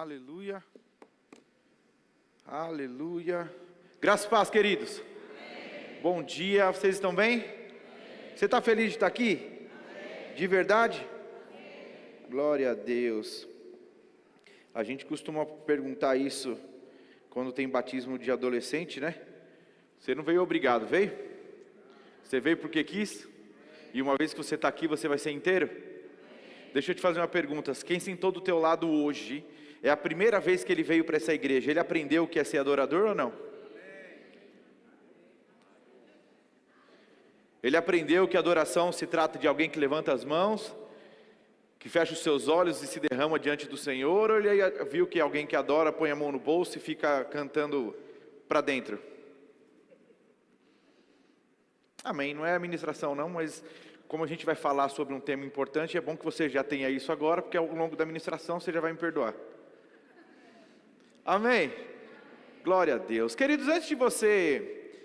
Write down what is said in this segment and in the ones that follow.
Aleluia. Aleluia. Graças e paz, queridos. Amém. Bom dia, vocês estão bem? Amém. Você está feliz de estar aqui? Amém. De verdade? Amém. Glória a Deus. A gente costuma perguntar isso quando tem batismo de adolescente, né? Você não veio obrigado, veio? Você veio porque quis? E uma vez que você está aqui, você vai ser inteiro? Deixa eu te fazer uma pergunta. Quem sentou do teu lado hoje, é a primeira vez que ele veio para essa igreja, ele aprendeu o que é ser adorador ou não? Ele aprendeu que adoração se trata de alguém que levanta as mãos, que fecha os seus olhos e se derrama diante do Senhor, ou ele viu que alguém que adora põe a mão no bolso e fica cantando para dentro? Amém, não é a ministração não, mas como a gente vai falar sobre um tema importante, é bom que você já tenha isso agora, porque ao longo da ministração você já vai me perdoar. Amém? Glória a Deus. Queridos, antes de você...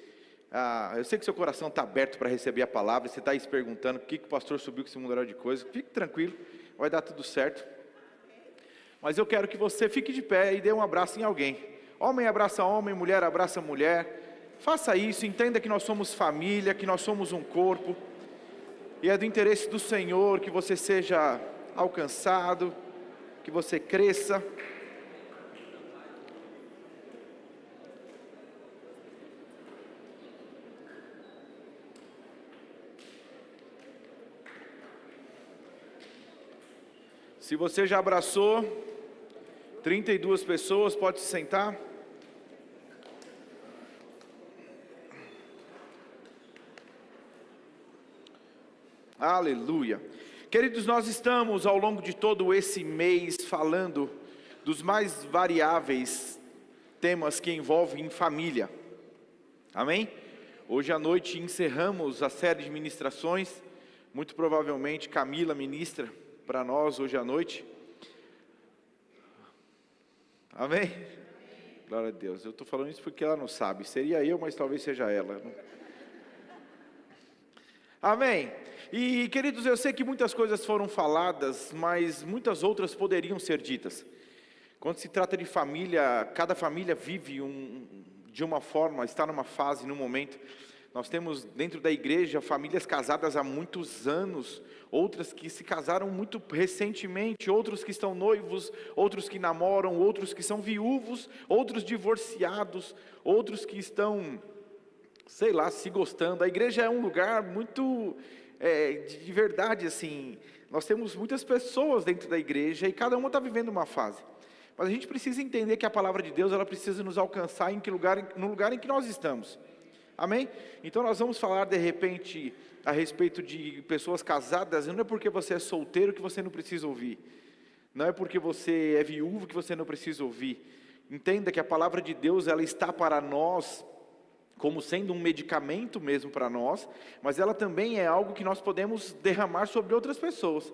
eu sei que seu coração está aberto para receber a palavra, você está aí se perguntando por que o pastor subiu com esse mundo de coisa. Fique tranquilo, vai dar tudo certo. Mas eu quero que você fique de pé e dê um abraço em alguém. Homem abraça homem, mulher abraça mulher. Faça isso, entenda que nós somos família, que nós somos um corpo. E é do interesse do Senhor que você seja alcançado, que você cresça. Se você já abraçou 32 pessoas, pode se sentar. Aleluia. Queridos, nós estamos ao longo de todo esse mês falando dos mais variáveis temas que envolvem família. Amém? Hoje à noite encerramos a série de ministrações. Muito provavelmente Camila ministra para nós hoje à noite. Amém? Glória a Deus. Eu estou falando isso porque ela não sabe. Seria eu, mas talvez seja ela. Amém? E queridos, eu sei que muitas coisas foram faladas, mas muitas outras poderiam ser ditas. Quando se trata de família, cada família vive de uma forma, está numa fase, num momento. Nós temos dentro da igreja famílias casadas há muitos anos, outras que se casaram muito recentemente, outros que estão noivos, outros que namoram, outros que são viúvos, outros divorciados, outros que estão, sei lá, se gostando. A igreja é um lugar muito, de verdade assim, nós temos muitas pessoas dentro da igreja e cada uma está vivendo uma fase. Mas a gente precisa entender que a palavra de Deus, ela precisa nos alcançar no lugar em que nós estamos. Amém? Então nós vamos falar de repente a respeito de pessoas casadas. Não é porque você é solteiro que você não precisa ouvir. Não é porque você é viúvo que você não precisa ouvir. Entenda que a palavra de Deus, ela está para nós como sendo um medicamento mesmo para nós, mas ela também é algo que nós podemos derramar sobre outras pessoas.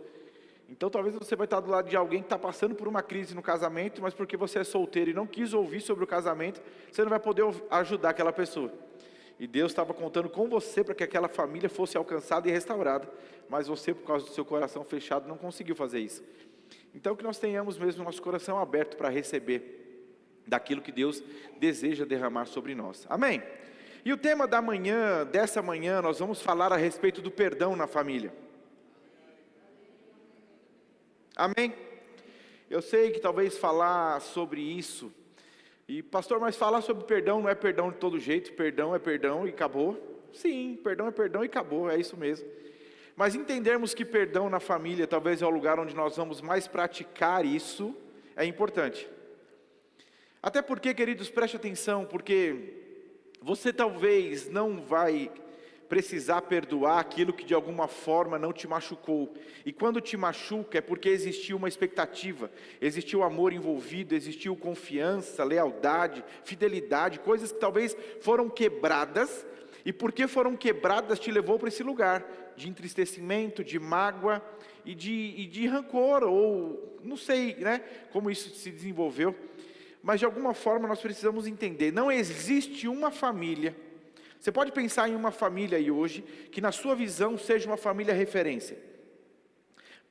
Então talvez você vai estar do lado de alguém que está passando por uma crise no casamento, mas porque você é solteiro e não quis ouvir sobre o casamento, você não vai poder ajudar aquela pessoa. E Deus estava contando com você para que aquela família fosse alcançada e restaurada, mas você, por causa do seu coração fechado, não conseguiu fazer isso. Então que nós tenhamos mesmo nosso coração aberto para receber daquilo que Deus deseja derramar sobre nós. Amém? E o tema dessa manhã, nós vamos falar a respeito do perdão na família. Amém? Eu sei que talvez falar sobre isso, e pastor, mas falar sobre perdão não é perdão de todo jeito, perdão é perdão e acabou. Sim, perdão é perdão e acabou, é isso mesmo. Mas entendermos que perdão na família talvez é o lugar onde nós vamos mais praticar isso, é importante. Até porque, queridos, preste atenção, porque você talvez não vai precisar perdoar aquilo que de alguma forma não te machucou. E quando te machuca é porque existiu uma expectativa, existiu amor envolvido, existiu confiança, lealdade, fidelidade, coisas que talvez foram quebradas, e porque foram quebradas te levou para esse lugar de entristecimento, de mágoa e de rancor, ou não sei, né, como isso se desenvolveu, mas de alguma forma nós precisamos entender, não existe uma família. Você pode pensar em uma família aí hoje, que na sua visão seja uma família referência.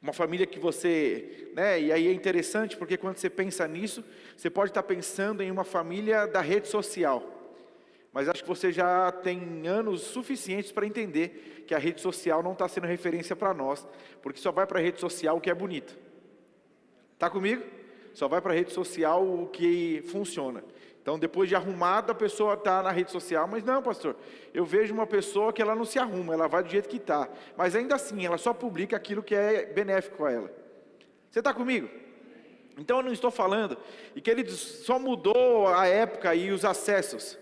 Uma família que você, né, e aí é interessante porque quando você pensa nisso, você pode estar pensando em uma família da rede social. Mas acho que você já tem anos suficientes para entender que a rede social não está sendo referência para nós, porque só vai para a rede social o que é bonito. Está comigo? Só vai para a rede social o que funciona. Então, depois de arrumada, a pessoa está na rede social, mas não, pastor, eu vejo uma pessoa que ela não se arruma, ela vai do jeito que está, mas ainda assim, ela só publica aquilo que é benéfico a ela. Você está comigo? Então, eu não estou falando, e queridos, só mudou a época e os acessos,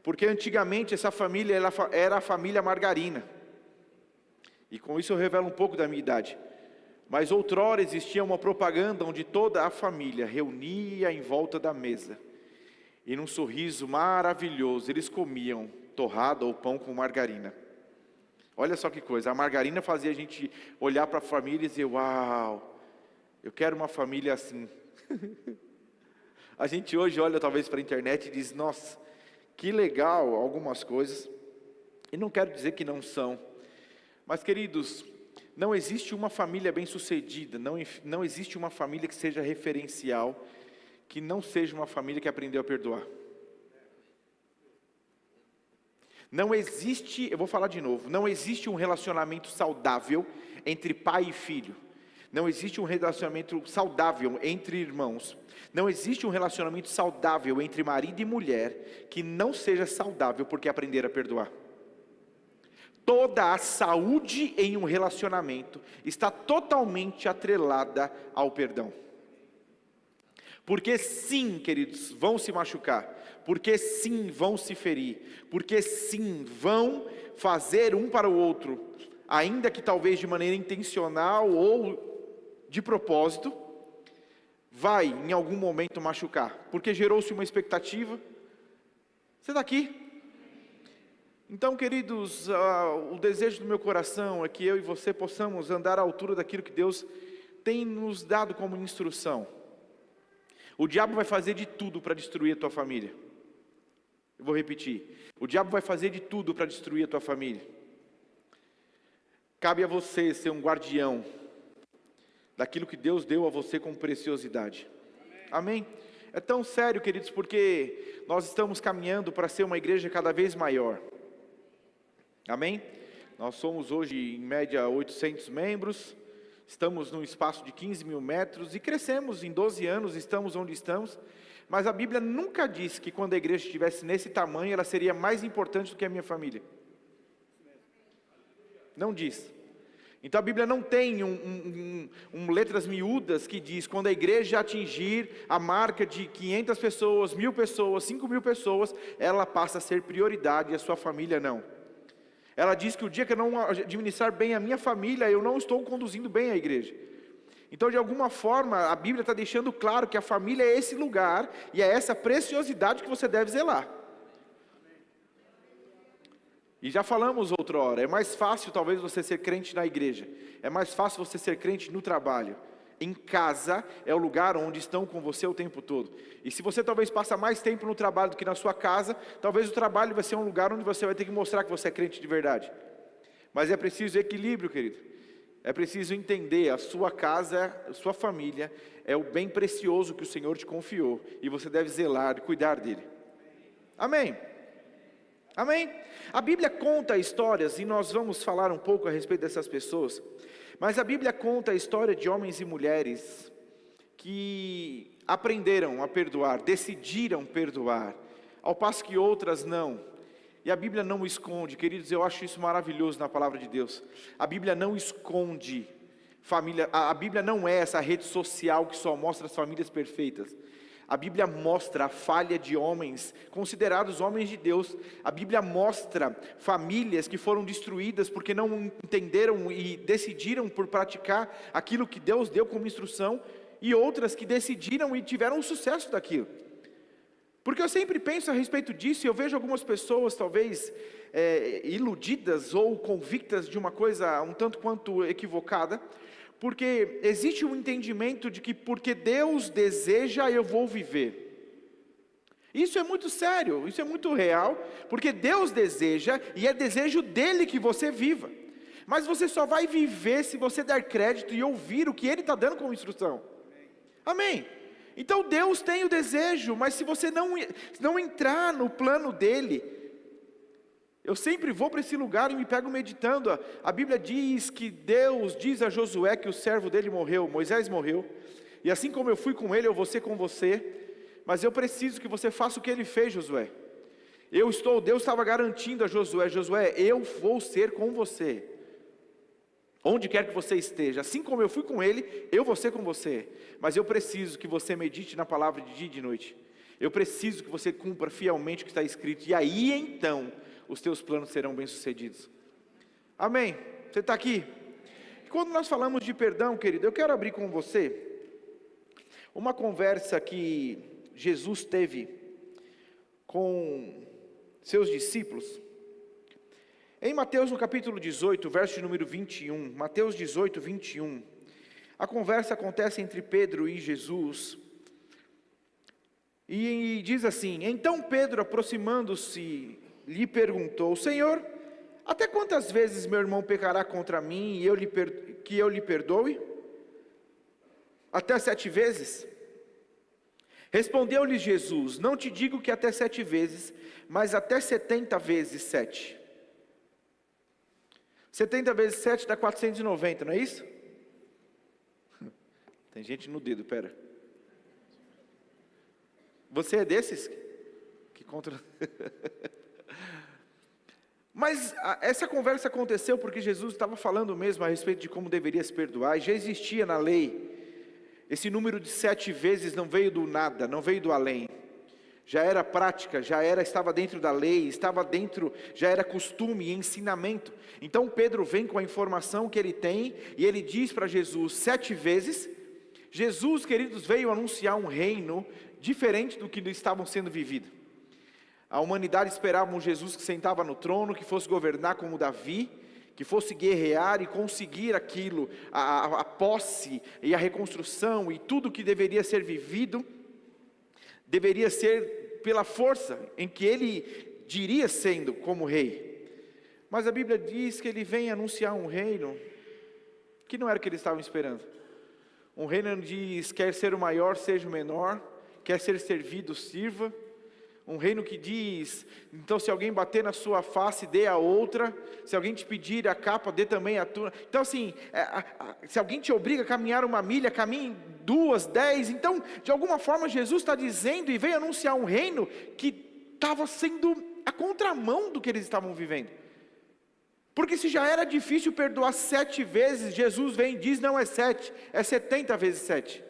porque antigamente essa família era a família margarina, e com isso eu revelo um pouco da minha idade. Mas outrora existia uma propaganda onde toda a família reunia em volta da mesa, e num sorriso maravilhoso, eles comiam torrada ou pão com margarina. Olha só que coisa, a margarina fazia a gente olhar para a família e dizer, uau, eu quero uma família assim. A gente hoje olha talvez para a internet e diz, nossa, que legal algumas coisas, e não quero dizer que não são, mas queridos, não existe uma família bem-sucedida, não existe uma família que seja referencial, que não seja uma família que aprendeu a perdoar. Não existe, eu vou falar de novo, não existe um relacionamento saudável entre pai e filho. Não existe um relacionamento saudável entre irmãos. Não existe um relacionamento saudável entre marido e mulher que não seja saudável porque aprenderam a perdoar. Toda a saúde em um relacionamento está totalmente atrelada ao perdão. Porque sim, queridos, vão se machucar. Porque sim, vão se ferir. Porque sim, vão fazer um para o outro, ainda que talvez de maneira intencional ou de propósito, vai em algum momento machucar. Porque gerou-se uma expectativa. Você está aqui? Então, queridos, o desejo do meu coração é que eu e você possamos andar à altura daquilo que Deus tem nos dado como instrução. O diabo vai fazer de tudo para destruir a tua família. Eu vou repetir. O diabo vai fazer de tudo para destruir a tua família. Cabe a você ser um guardião daquilo que Deus deu a você com preciosidade. Amém? É tão sério, queridos, porque nós estamos caminhando para ser uma igreja cada vez maior. Amém? Nós somos hoje em média 800 membros, estamos num espaço de 15 mil metros e crescemos em 12 anos, estamos onde estamos, mas a Bíblia nunca disse que quando a igreja estivesse nesse tamanho, ela seria mais importante do que a minha família. Não diz. Então a Bíblia não tem letras miúdas que diz, quando a igreja atingir a marca de 500 pessoas, 1000 pessoas, 5.000 pessoas, ela passa a ser prioridade e a sua família não. Ela diz que o dia que eu não administrar bem a minha família, eu não estou conduzindo bem a igreja. Então, de alguma forma, a Bíblia está deixando claro que a família é esse lugar, e é essa preciosidade que você deve zelar. E já falamos outrora, é mais fácil talvez você ser crente na igreja, é mais fácil você ser crente no trabalho. Em casa é o lugar onde estão com você o tempo todo. E se você talvez passa mais tempo no trabalho do que na sua casa, talvez o trabalho vai ser um lugar onde você vai ter que mostrar que você é crente de verdade. Mas é preciso equilíbrio, querido. É preciso entender, a sua casa, a sua família, é o bem precioso que o Senhor te confiou, e você deve zelar e cuidar dele. Amém? Amém? A Bíblia conta histórias, e nós vamos falar um pouco a respeito dessas pessoas, mas a Bíblia conta a história de homens e mulheres que aprenderam a perdoar, decidiram perdoar, ao passo que outras não. E a Bíblia não esconde, queridos, eu acho isso maravilhoso na palavra de Deus. A Bíblia não esconde família, a Bíblia não é essa rede social que só mostra as famílias perfeitas. A Bíblia mostra a falha de homens, considerados homens de Deus. A Bíblia mostra famílias que foram destruídas porque não entenderam e decidiram por praticar aquilo que Deus deu como instrução, e outras que decidiram e tiveram o sucesso daquilo. Porque eu sempre penso a respeito disso, e eu vejo algumas pessoas talvez iludidas ou convictas de uma coisa um tanto quanto equivocada, porque existe um entendimento de que porque Deus deseja, eu vou viver. Isso é muito sério, isso é muito real, porque Deus deseja, e é desejo dele que você viva. Mas você só vai viver se você der crédito e ouvir o que Ele está dando como instrução. Amém? Então Deus tem o desejo, mas se você não entrar no plano dEle, eu sempre vou para esse lugar e me pego meditando. A Bíblia diz que Deus diz a Josué que o servo dele morreu, Moisés morreu. E assim como eu fui com ele, eu vou ser com você. Mas eu preciso que você faça o que ele fez, Josué. Deus estava garantindo a Josué, Josué, eu vou ser com você. Onde quer que você esteja, assim como eu fui com ele, eu vou ser com você. Mas eu preciso que você medite na palavra de dia e de noite. Eu preciso que você cumpra fielmente o que está escrito. E aí então, os teus planos serão bem-sucedidos. Amém? Você está aqui? Quando nós falamos de perdão, querido, eu quero abrir com você uma conversa que Jesus teve com seus discípulos. Em Mateus no capítulo 18, verso de número 21, Mateus 18, 21, a conversa acontece entre Pedro e Jesus, e diz assim: então Pedro, aproximando-se, lhe perguntou: Senhor, até quantas vezes meu irmão pecará contra mim e que eu lhe perdoe? Até 7 vezes? Respondeu-lhe Jesus: não te digo que até 7 vezes, mas até 70 vezes 7. 70 vezes 7 dá 490, não é isso? Tem gente no dedo, pera. Você é desses que contra... Mas essa conversa aconteceu porque Jesus estava falando mesmo a respeito de como deveria se perdoar, e já existia na lei. Esse número de 7 vezes não veio do nada, não veio do além. Já era prática, estava dentro da lei, já era costume e ensinamento. Então Pedro vem com a informação que ele tem, e ele diz para Jesus 7 vezes. Jesus, queridos, veio anunciar um reino diferente do que estavam sendo vivido. A humanidade esperava um Jesus que sentava no trono, que fosse governar como Davi, que fosse guerrear e conseguir aquilo, a posse e a reconstrução, e tudo que deveria ser vivido, deveria ser pela força em que ele diria sendo como rei. Mas a Bíblia diz que ele vem anunciar um reino que não era o que eles estavam esperando. Um reino onde diz: quer ser o maior, seja o menor, quer ser servido, sirva. Um reino que diz: então se alguém bater na sua face, dê a outra. Se alguém te pedir a capa, dê também a tua. Então assim, se alguém te obriga a caminhar 1 milha, caminhe 2, 10. Então, de alguma forma, Jesus está dizendo e veio anunciar um reino que estava sendo a contramão do que eles estavam vivendo. Porque se já era difícil perdoar 7 vezes, Jesus vem e diz: não é 7, é 70 vezes 7.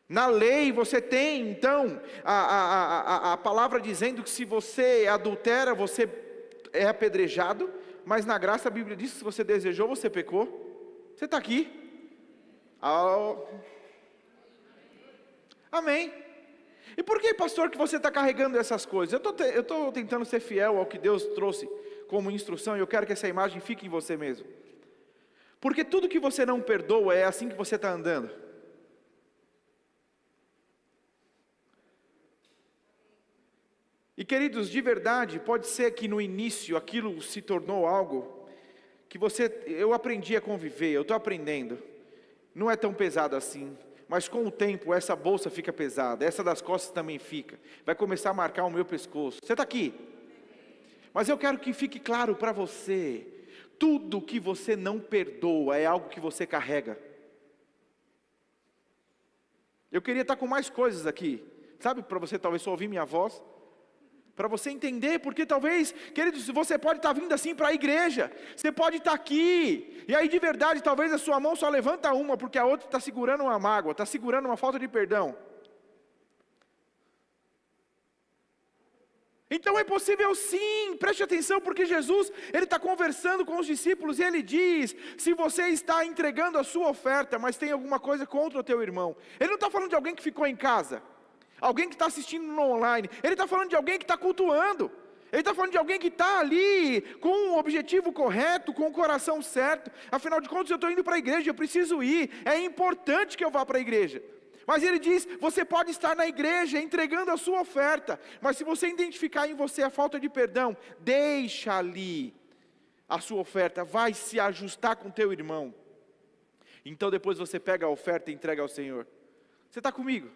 Na lei você tem então a palavra dizendo que se você adultera, você é apedrejado. Mas na graça a Bíblia diz que se você desejou, você pecou. Você está aqui? Amém. E por que, pastor, que você está carregando essas coisas? Eu estou tentando ser fiel ao que Deus trouxe como instrução, e eu quero que essa imagem fique em você mesmo. Porque tudo que você não perdoa, é assim que você está andando. E queridos, de verdade, pode ser que no início aquilo se tornou algo que eu aprendi a conviver, eu estou aprendendo. Não é tão pesado assim, mas com o tempo essa bolsa fica pesada, essa das costas também fica, vai começar a marcar o meu pescoço. Você está aqui? Mas eu quero que fique claro para você: tudo que você não perdoa é algo que você carrega. Eu queria estar com mais coisas aqui, sabe, para você talvez só ouvir minha voz, para você entender, porque talvez, queridos, você pode estar vindo assim para a igreja, você pode estar aqui, e aí de verdade, talvez a sua mão só levanta uma, porque a outra está segurando uma mágoa, está segurando uma falta de perdão. Então é possível sim, preste atenção, porque Jesus, ele está conversando com os discípulos, e ele diz: se você está entregando a sua oferta, mas tem alguma coisa contra o teu irmão. Ele não está falando de alguém que ficou em casa, alguém que está assistindo no online. Ele está falando de alguém que está cultuando. Ele está falando de alguém que está ali com o objetivo correto, com o coração certo. Afinal de contas, eu estou indo para a igreja, eu preciso ir, é importante que eu vá para a igreja. Mas ele diz: você pode estar na igreja entregando a sua oferta, mas se você identificar em você a falta de perdão, deixa ali a sua oferta, vai se ajustar com teu irmão. Então depois você pega a oferta e entrega ao Senhor. Você está comigo?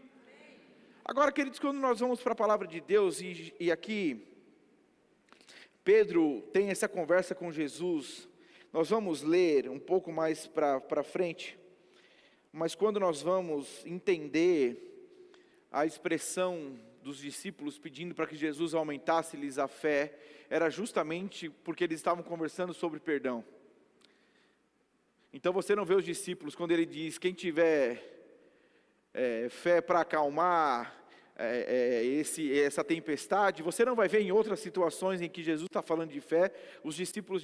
Agora, queridos, quando nós vamos para a palavra de Deus, e aqui Pedro tem essa conversa com Jesus, nós vamos ler um pouco mais para frente, mas quando nós vamos entender a expressão dos discípulos pedindo para que Jesus aumentasse-lhes a fé, era justamente porque eles estavam conversando sobre perdão. Então você não vê os discípulos quando ele diz, quem tiver fé para acalmar essa tempestade, você não vai ver em outras situações em que Jesus está falando de fé, os discípulos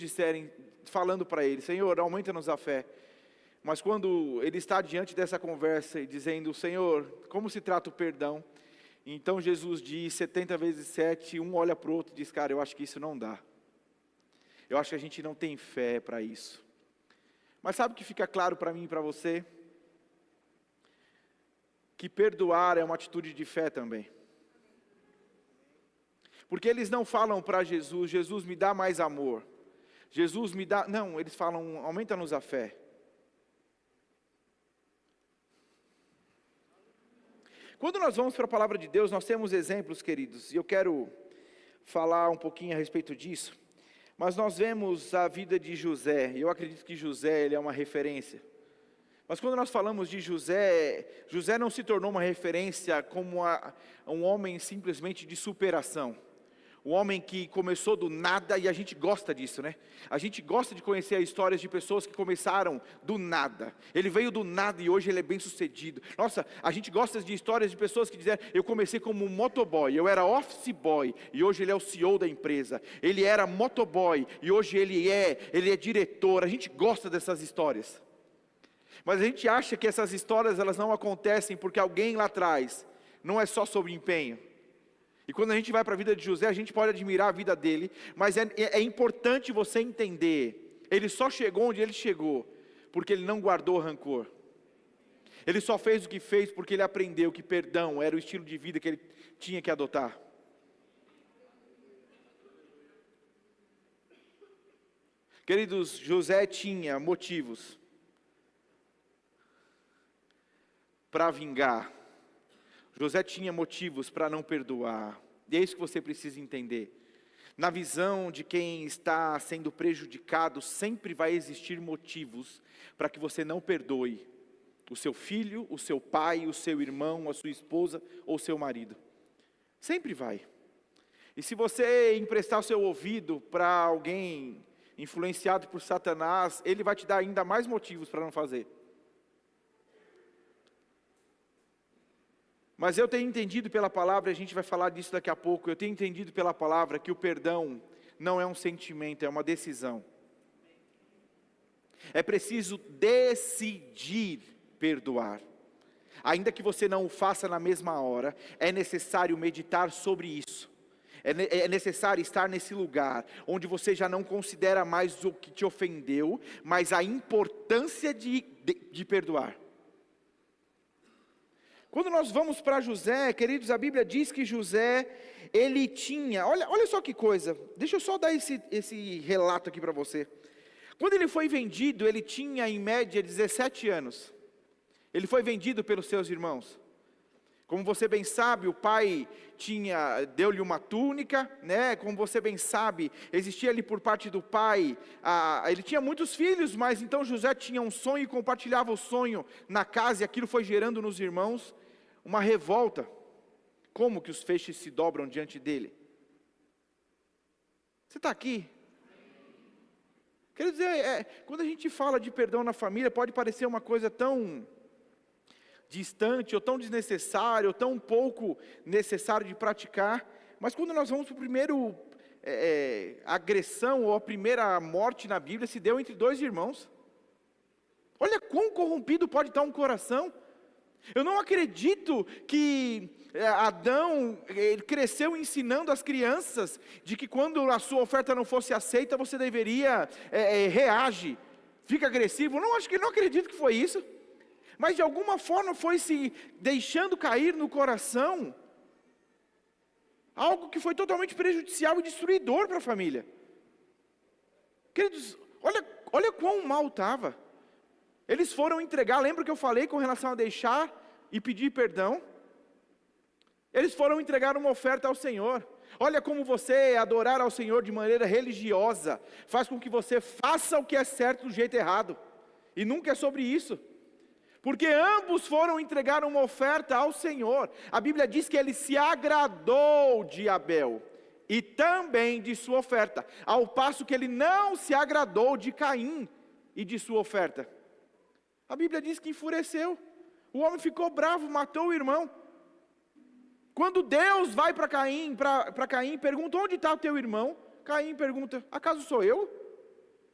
falando para ele, Senhor, aumenta-nos a fé. Mas quando ele está diante dessa conversa e dizendo, Senhor, como se trata o perdão? Então Jesus diz, 70 vezes 7, um olha para o outro e diz, cara, eu acho que isso não dá. Eu acho que a gente não tem fé para isso. Mas sabe o que fica claro para mim e para você? Que perdoar é uma atitude de fé também. Porque eles não falam para Jesus, Jesus me dá mais amor. Jesus me dá, não, eles falam, aumenta-nos a fé. Quando nós vamos para a palavra de Deus, nós temos exemplos, queridos, e eu quero falar um pouquinho a respeito disso. Mas nós vemos a vida de José, e eu acredito que José ele é uma referência. Mas quando nós falamos de José, José não se tornou uma referência como um homem simplesmente de superação. Um homem que começou do nada, e a gente gosta disso, né? A gente gosta de conhecer as histórias de pessoas que começaram do nada. Ele veio do nada e hoje ele é bem sucedido. Nossa, a gente gosta de histórias de pessoas que dizem, eu comecei como um motoboy, eu era office boy, e hoje ele é o CEO da empresa. Ele era motoboy, e hoje ele é diretor. A gente gosta dessas histórias. Mas a gente acha que essas histórias elas não acontecem porque alguém lá atrás, não é só sobre empenho. E quando a gente vai para a vida de José, a gente pode admirar a vida dele, mas é importante você entender, ele só chegou onde ele chegou, porque ele não guardou rancor. Ele só fez o que fez porque ele aprendeu que perdão era o estilo de vida que ele tinha que adotar. Queridos, José tinha motivos para vingar. José tinha motivos para não perdoar, e é isso que você precisa entender. Na visão de quem está sendo prejudicado, sempre vai existir motivos para que você não perdoe o seu filho, o seu pai, o seu irmão, a sua esposa ou seu marido. Sempre vai. E se você emprestar o seu ouvido para alguém influenciado por Satanás, ele vai te dar ainda mais motivos para não fazer. Mas eu tenho entendido pela palavra, a gente vai falar disso daqui a pouco, eu tenho entendido pela palavra que o perdão não é um sentimento, é uma decisão. É preciso decidir perdoar. Ainda que você não o faça na mesma hora, é necessário meditar sobre isso. É necessário estar nesse lugar, onde você já não considera mais o que te ofendeu, mas a importância de perdoar. Quando nós vamos para José, queridos, a Bíblia diz que José, ele tinha, olha só que coisa, deixa eu só dar esse relato aqui para você. Quando ele foi vendido, ele tinha em média 17 anos. Ele foi vendido pelos seus irmãos. Como você bem sabe, o pai deu-lhe uma túnica, né? Como você bem sabe, existia ali por parte do pai, ele tinha muitos filhos, mas então José tinha um sonho e compartilhava o sonho na casa, e aquilo foi gerando nos irmãos uma revolta. Como que os feixes se dobram diante dele? Você está aqui? Quer dizer, quando a gente fala de perdão na família, pode parecer uma coisa tão distante, ou tão desnecessário, ou tão pouco necessário de praticar, mas quando nós vamos para o primeiro agressão, ou a primeira morte na Bíblia, se deu entre dois irmãos. Olha quão corrompido pode estar um coração. Eu não acredito que Adão ele cresceu ensinando as crianças, de que quando a sua oferta não fosse aceita, você deveria reage, fica agressivo. Não acredito que foi isso. Mas de alguma forma foi se deixando cair no coração algo que foi totalmente prejudicial e destruidor para a família. Queridos, olha quão mal estava. Eles foram entregar, lembra que eu falei com relação a deixar e pedir perdão? Eles foram entregar uma oferta ao Senhor. Olha como você adorar ao Senhor de maneira religiosa faz com que você faça o que é certo do jeito errado. E nunca é sobre isso. Porque ambos foram entregar uma oferta ao Senhor. A Bíblia diz que ele se agradou de Abel e também de sua oferta, ao passo que ele não se agradou de Caim e de sua oferta. A Bíblia diz que enfureceu. O homem ficou bravo, matou o irmão. Quando Deus vai para Caim, pergunta: onde está o teu irmão? Caim pergunta: acaso sou eu?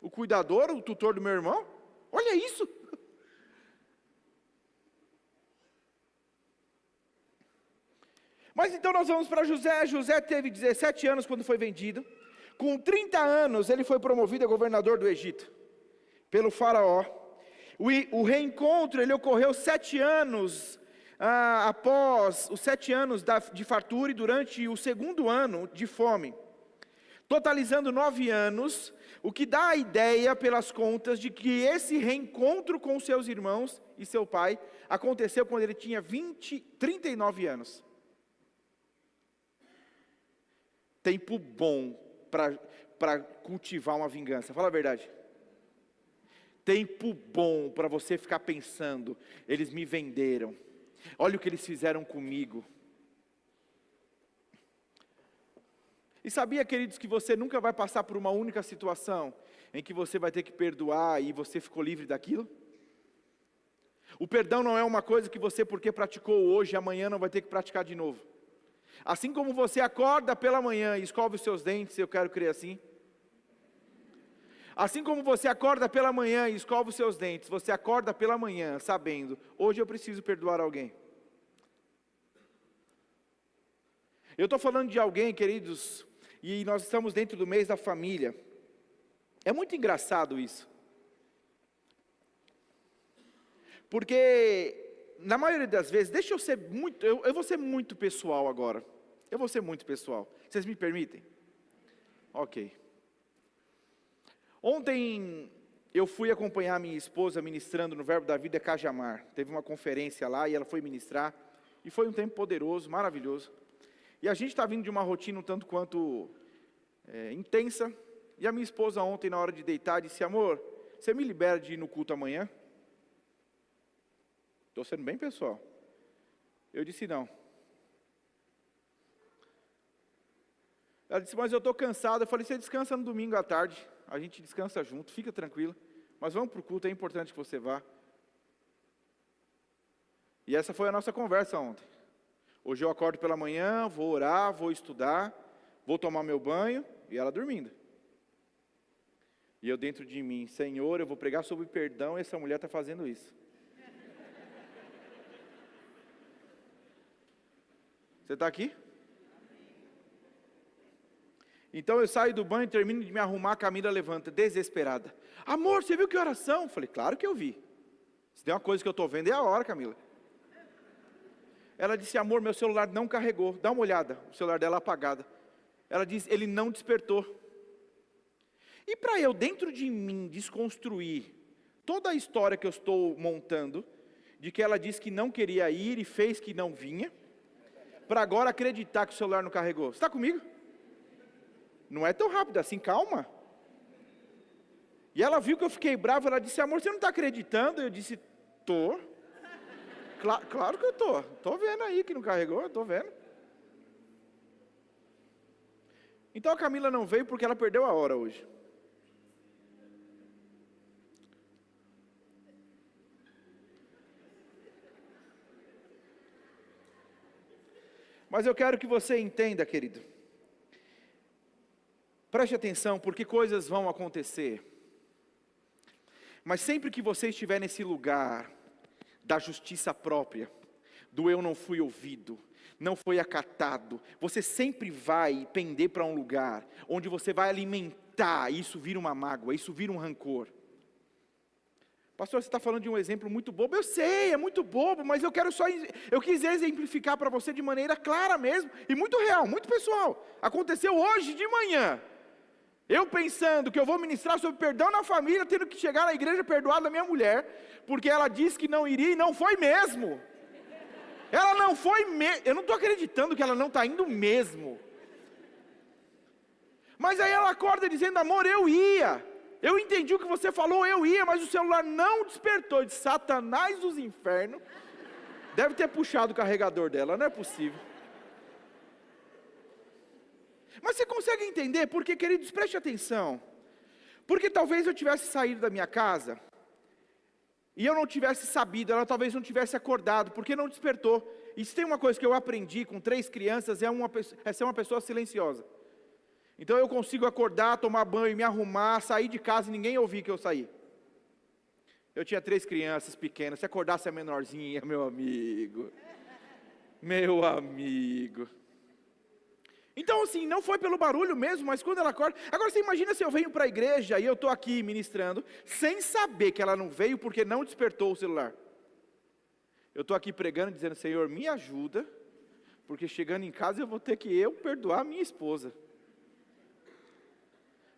O cuidador, o tutor do meu irmão? Olha isso! Mas então nós vamos para José. José teve 17 anos quando foi vendido. Com 30 anos ele foi promovido a governador do Egito, pelo faraó. O reencontro ele ocorreu 7 anos após os 7 anos de fartura e durante o segundo ano de fome, totalizando 9 anos, o que dá a ideia pelas contas de que esse reencontro com seus irmãos e seu pai aconteceu quando ele tinha 39 anos. Tempo bom para cultivar uma vingança, fala a verdade. Tempo bom para você ficar pensando: eles me venderam, olha o que eles fizeram comigo. E sabia, queridos, que você nunca vai passar por uma única situação em que você vai ter que perdoar e você ficou livre daquilo? O perdão não é uma coisa que você, porque praticou hoje, amanhã não vai ter que praticar de novo. Assim como você acorda pela manhã e escova os seus dentes, eu quero crer assim. Assim como você acorda pela manhã e escova os seus dentes, você acorda pela manhã sabendo: hoje eu preciso perdoar alguém. Eu estou falando de alguém, queridos, e nós estamos dentro do mês da família. É muito engraçado isso. Porque, na maioria das vezes, deixa eu ser muito, eu vou ser muito pessoal agora. Eu vou ser muito pessoal. Vocês me permitem? Ok. Ontem eu fui acompanhar minha esposa ministrando no Verbo da Vida Cajamar. Teve uma conferência lá e ela foi ministrar. E foi um tempo poderoso, maravilhoso. E a gente está vindo de uma rotina um tanto quanto intensa. E a minha esposa ontem, na hora de deitar, disse: amor, você me libera de ir no culto amanhã? Estou sendo bem pessoal. Eu disse não. Ela disse: mas eu estou cansado. Eu falei: você descansa no domingo à tarde. A gente descansa junto, fica tranquila. Mas vamos para o culto, é importante que você vá. E essa foi a nossa conversa ontem. Hoje eu acordo pela manhã, vou orar, vou estudar, vou tomar meu banho, e ela dormindo. E eu dentro de mim: Senhor, eu vou pregar sobre perdão e essa mulher está fazendo isso. Você está aqui? Então eu saio do banho, termino de me arrumar, a Camila levanta, desesperada: amor, você viu que oração? Eu falei: claro que eu vi. Se tem uma coisa que eu estou vendo, é a hora, Camila. Ela disse: amor, meu celular não carregou. Dá uma olhada, o celular dela apagado. Ela disse: ele não despertou. E para eu, dentro de mim, desconstruir toda a história que eu estou montando, de que ela disse que não queria ir e fez que não vinha, para agora acreditar que o celular não carregou. Você está comigo? Não é tão rápido assim, calma. E ela viu que eu fiquei bravo, ela disse: amor, você não está acreditando? Eu disse: tô. Claro que eu tô. Estou vendo aí que não carregou, estou vendo. Então a Camila não veio porque ela perdeu a hora hoje. Mas eu quero que você entenda, querido. Preste atenção, porque coisas vão acontecer. Mas sempre que você estiver nesse lugar da justiça própria, do eu não fui ouvido, não foi acatado, você sempre vai pender para um lugar onde você vai alimentar, e isso vira uma mágoa, isso vira um rancor. Pastor, você está falando de um exemplo muito bobo. Eu sei, é muito bobo, mas eu quis exemplificar para você de maneira clara mesmo, e muito real, muito pessoal. Aconteceu hoje de manhã. Eu pensando que eu vou ministrar sobre perdão na família, tendo que chegar na igreja perdoar da minha mulher, porque ela disse que não iria e não foi mesmo. Ela não foi mesmo. Eu não estou acreditando que ela não está indo mesmo. Mas aí ela acorda dizendo: amor, eu ia. Eu entendi o que você falou, eu ia, mas o celular não despertou. De Satanás dos infernos. Deve ter puxado o carregador dela, não é possível. Mas você consegue entender? Porque, queridos, preste atenção. Porque talvez eu tivesse saído da minha casa e eu não tivesse sabido, ela talvez não tivesse acordado, porque não despertou. E se tem uma coisa que eu aprendi com 3 crianças, é ser uma pessoa silenciosa. Então eu consigo acordar, tomar banho, me arrumar, sair de casa e ninguém ouvir que eu saí. Eu tinha 3 crianças pequenas, se acordasse a menorzinha, meu amigo. Meu amigo. Então assim, não foi pelo barulho mesmo, mas quando ela acorda. Agora você imagina se eu venho para a igreja e eu estou aqui ministrando, sem saber que ela não veio porque não despertou o celular. Eu estou aqui pregando, dizendo: Senhor, me ajuda, porque chegando em casa eu vou ter que perdoar a minha esposa.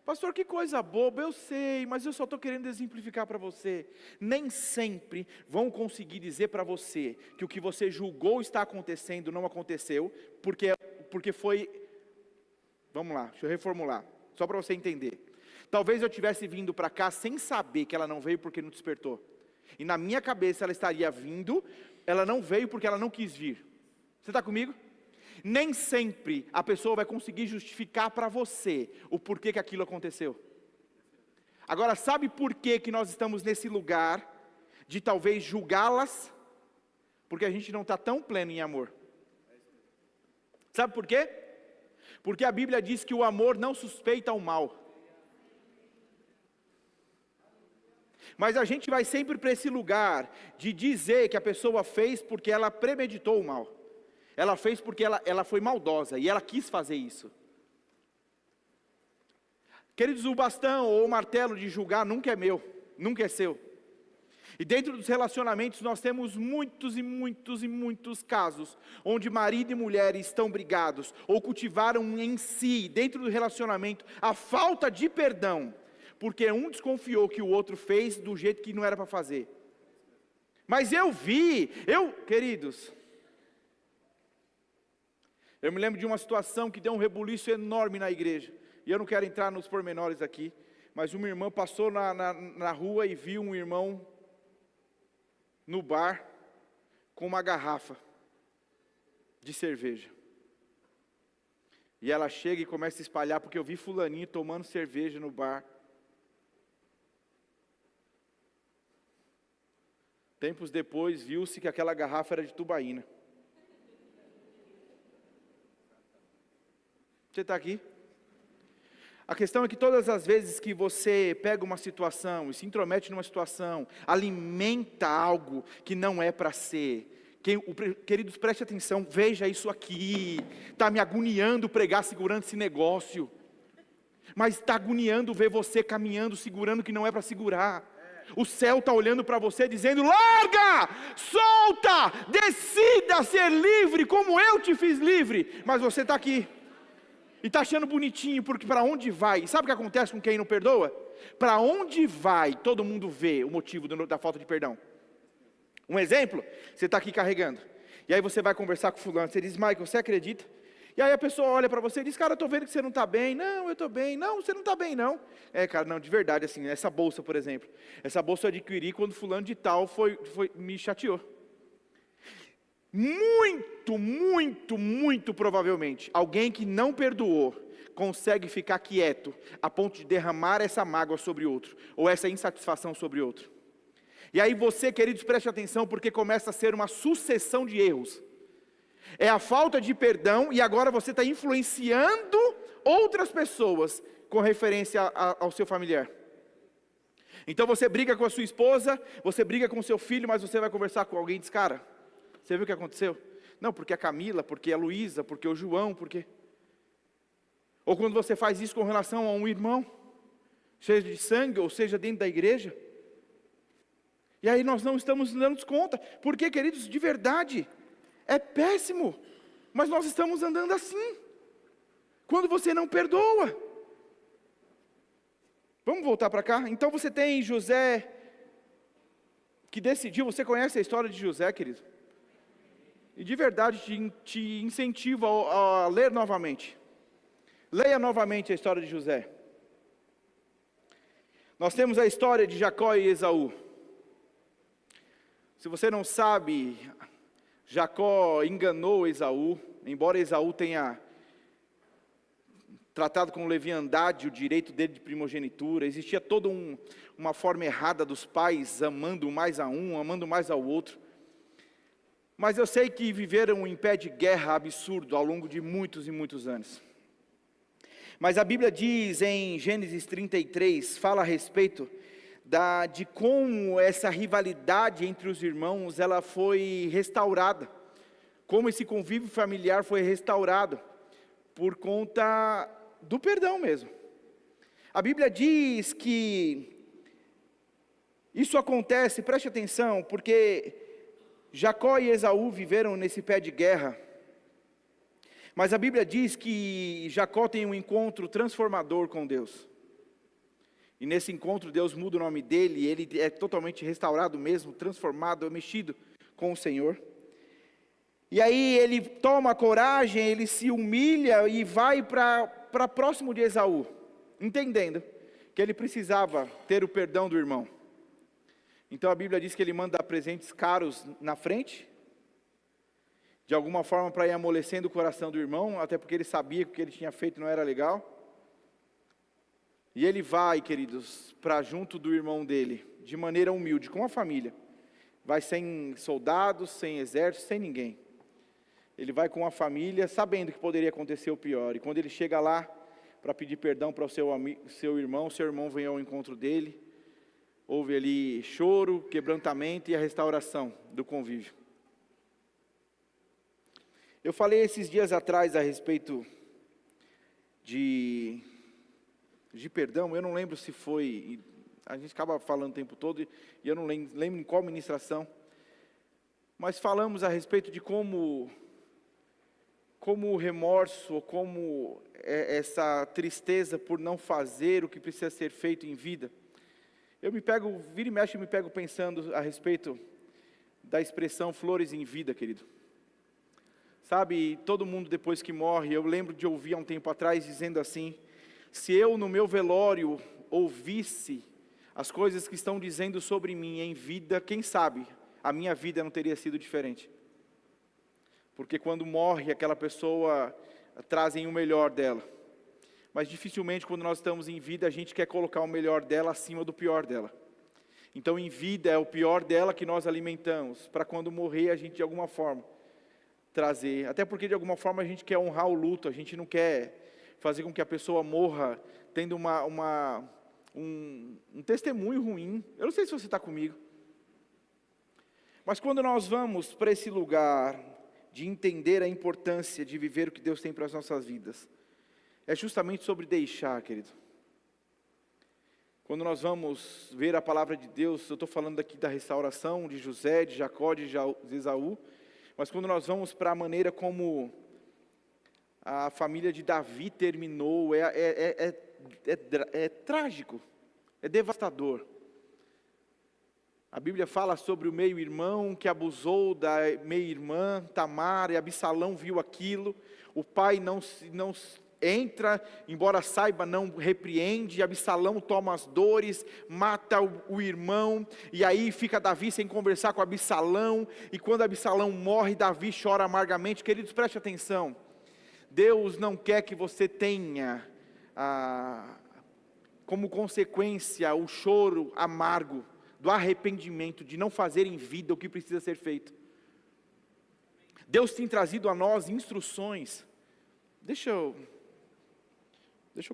Pastor, que coisa boba, eu sei, mas eu só estou querendo exemplificar para você. Nem sempre vão conseguir dizer para você que o que você julgou está acontecendo não aconteceu, porque foi... Vamos lá, deixa eu reformular, só para você entender. Talvez eu tivesse vindo para cá sem saber que ela não veio porque não despertou. E na minha cabeça ela estaria vindo, ela não veio porque ela não quis vir. Você está comigo? Nem sempre a pessoa vai conseguir justificar para você o porquê que aquilo aconteceu. Agora, sabe por que nós estamos nesse lugar de talvez julgá-las? Porque a gente não está tão pleno em amor. Sabe por quê? Porque a Bíblia diz que o amor não suspeita o mal. Mas a gente vai sempre para esse lugar de dizer que a pessoa fez porque ela premeditou o mal. Ela fez porque ela foi maldosa e ela quis fazer isso. Queridos, o bastão ou o martelo de julgar nunca é meu, nunca é seu. E dentro dos relacionamentos nós temos muitos e muitos e muitos casos, onde marido e mulher estão brigados, ou cultivaram em si, dentro do relacionamento, a falta de perdão, porque um desconfiou que o outro fez do jeito que não era para fazer. Mas queridos, eu me lembro de uma situação que deu um rebuliço enorme na igreja, e eu não quero entrar nos pormenores aqui, mas uma irmã passou na rua e viu um irmão no bar com uma garrafa de cerveja. E ela chega e começa a espalhar, porque eu vi fulaninho tomando cerveja no bar. Tempos depois, viu-se que aquela garrafa era de tubaína. Você está aqui? A questão é que todas as vezes que você pega uma situação e se intromete numa situação, alimenta algo que não é para ser. Queridos, preste atenção, veja isso aqui. Está me agoniando pregar segurando esse negócio. Mas está agoniando ver você caminhando, segurando o que não é para segurar. O céu está olhando para você dizendo: larga, solta, decida ser livre como eu te fiz livre. Mas você está aqui. E está achando bonitinho, porque para onde vai? E sabe o que acontece com quem não perdoa? Para onde vai, todo mundo vê o motivo da falta de perdão. Um exemplo, você está aqui carregando, e aí você vai conversar com fulano, você diz: Michael, você acredita? E aí a pessoa olha para você e diz: cara, eu estou vendo que você não está bem. Não, eu estou bem. Não, você não está bem não. Cara, não, de verdade, assim, essa bolsa, por exemplo, essa bolsa eu adquiri quando fulano de tal me chateou. Muito provavelmente, alguém que não perdoou, consegue ficar quieto, a ponto de derramar essa mágoa sobre outro, ou essa insatisfação sobre outro. E aí você, queridos, preste atenção, porque começa a ser uma sucessão de erros. É a falta de perdão, e agora você está influenciando outras pessoas, com referência ao seu familiar. Então você briga com a sua esposa, você briga com o seu filho, mas você vai conversar com alguém e diz: cara, você viu o que aconteceu? Não, porque a Camila, porque a Luísa, porque o João, porque... Ou quando você faz isso com relação a um irmão, seja de sangue ou seja dentro da igreja. E aí nós não estamos dando conta. Porque, queridos, de verdade, é péssimo. Mas nós estamos andando assim. Quando você não perdoa. Vamos voltar para cá? Então você tem José que decidiu, você conhece a história de José, querido? E de verdade te incentivo a ler novamente. Leia novamente a história de José. Nós temos a história de Jacó e Esaú. Se você não sabe, Jacó enganou Esaú, embora Esaú tenha tratado com leviandade o direito dele de primogenitura, existia toda uma forma errada dos pais amando mais a um, amando mais ao outro. Mas eu sei que viveram em pé de guerra absurdo ao longo de muitos e muitos anos. Mas a Bíblia diz em Gênesis 33, fala a respeito de como essa rivalidade entre os irmãos, ela foi restaurada. Como esse convívio familiar foi restaurado, por conta do perdão mesmo. A Bíblia diz que isso acontece, preste atenção, porque Jacó e Esaú viveram nesse pé de guerra. Mas a Bíblia diz que Jacó tem um encontro transformador com Deus. E nesse encontro Deus muda o nome dele, e ele é totalmente restaurado mesmo, transformado, mexido com o Senhor. E aí ele toma coragem, ele se humilha e vai para próximo de Esaú, entendendo que ele precisava ter o perdão do irmão. Então a Bíblia diz que ele manda presentes caros na frente, de alguma forma para ir amolecendo o coração do irmão, até porque ele sabia que o que ele tinha feito não era legal. E ele vai, queridos, para junto do irmão dele, de maneira humilde, com a família. Vai sem soldados, sem exército, sem ninguém. Ele vai com a família, sabendo que poderia acontecer o pior. E quando ele chega lá, para pedir perdão para o seu irmão vem ao encontro dele. Houve ali choro, quebrantamento e a restauração do convívio. Eu falei esses dias atrás a respeito de perdão, eu não lembro se foi, a gente acaba falando o tempo todo, e eu não lembro em qual ministração, mas falamos a respeito de como o remorso, ou como essa tristeza por não fazer o que precisa ser feito em vida. Vira e mexe, eu me pego pensando a respeito da expressão flores em vida, querido. Sabe, todo mundo depois que morre, eu lembro de ouvir há um tempo atrás dizendo assim: se eu no meu velório ouvisse as coisas que estão dizendo sobre mim em vida, quem sabe a minha vida não teria sido diferente. Porque quando morre aquela pessoa, trazem o melhor dela. Mas dificilmente quando nós estamos em vida, a gente quer colocar o melhor dela acima do pior dela. Então em vida é o pior dela que nós alimentamos, para quando morrer a gente de alguma forma trazer, até porque de alguma forma a gente quer honrar o luto, a gente não quer fazer com que a pessoa morra tendo um testemunho ruim. Eu não sei se você está comigo, mas quando nós vamos para esse lugar de entender a importância de viver o que Deus tem para as nossas vidas, é justamente sobre deixar, querido. Quando nós vamos ver a palavra de Deus, eu estou falando aqui da restauração de José, de Jacó, de Esaú, mas quando nós vamos para a maneira como a família de Davi terminou, é trágico, é devastador. A Bíblia fala sobre o meio-irmão que abusou da meia-irmã, Tamar, e Absalão viu aquilo, o pai não entra, embora saiba, não repreende, Absalão toma as dores, mata o irmão, e aí fica Davi sem conversar com Absalão, e quando Absalão morre, Davi chora amargamente. Queridos, preste atenção, Deus não quer que você tenha como consequência o choro amargo, do arrependimento, de não fazer em vida o que precisa ser feito. Deus tem trazido a nós instruções. Deixa eu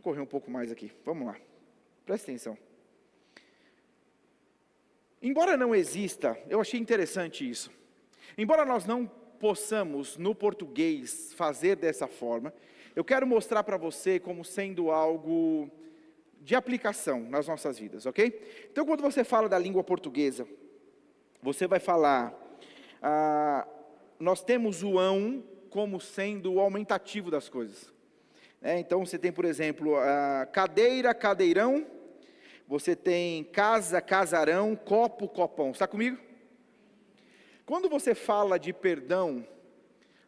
correr um pouco mais aqui, vamos lá, presta atenção. Embora não exista, eu achei interessante isso, embora nós não possamos no português fazer dessa forma, eu quero mostrar para você como sendo algo de aplicação nas nossas vidas, ok? Então quando você fala da língua portuguesa, você vai falar, nós temos o ão como sendo o aumentativo das coisas. Então você tem, por exemplo, cadeira, cadeirão, você tem casa, casarão, copo, copão. Está comigo? Quando você fala de perdão,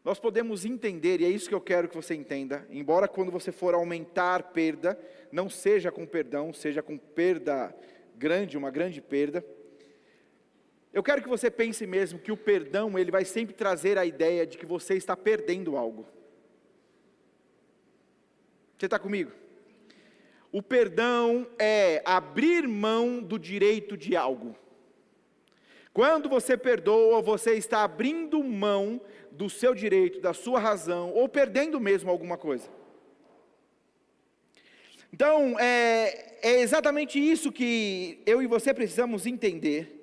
nós podemos entender, e é isso que eu quero que você entenda, embora quando você for aumentar perda, não seja com perdão, seja com perda grande, uma grande perda. Eu quero que você pense mesmo que o perdão, ele vai sempre trazer a ideia de que você está perdendo algo. Você está comigo? O perdão é abrir mão do direito de algo. Quando você perdoa, você está abrindo mão do seu direito, da sua razão, ou perdendo mesmo alguma coisa. Então, é exatamente isso que eu e você precisamos entender.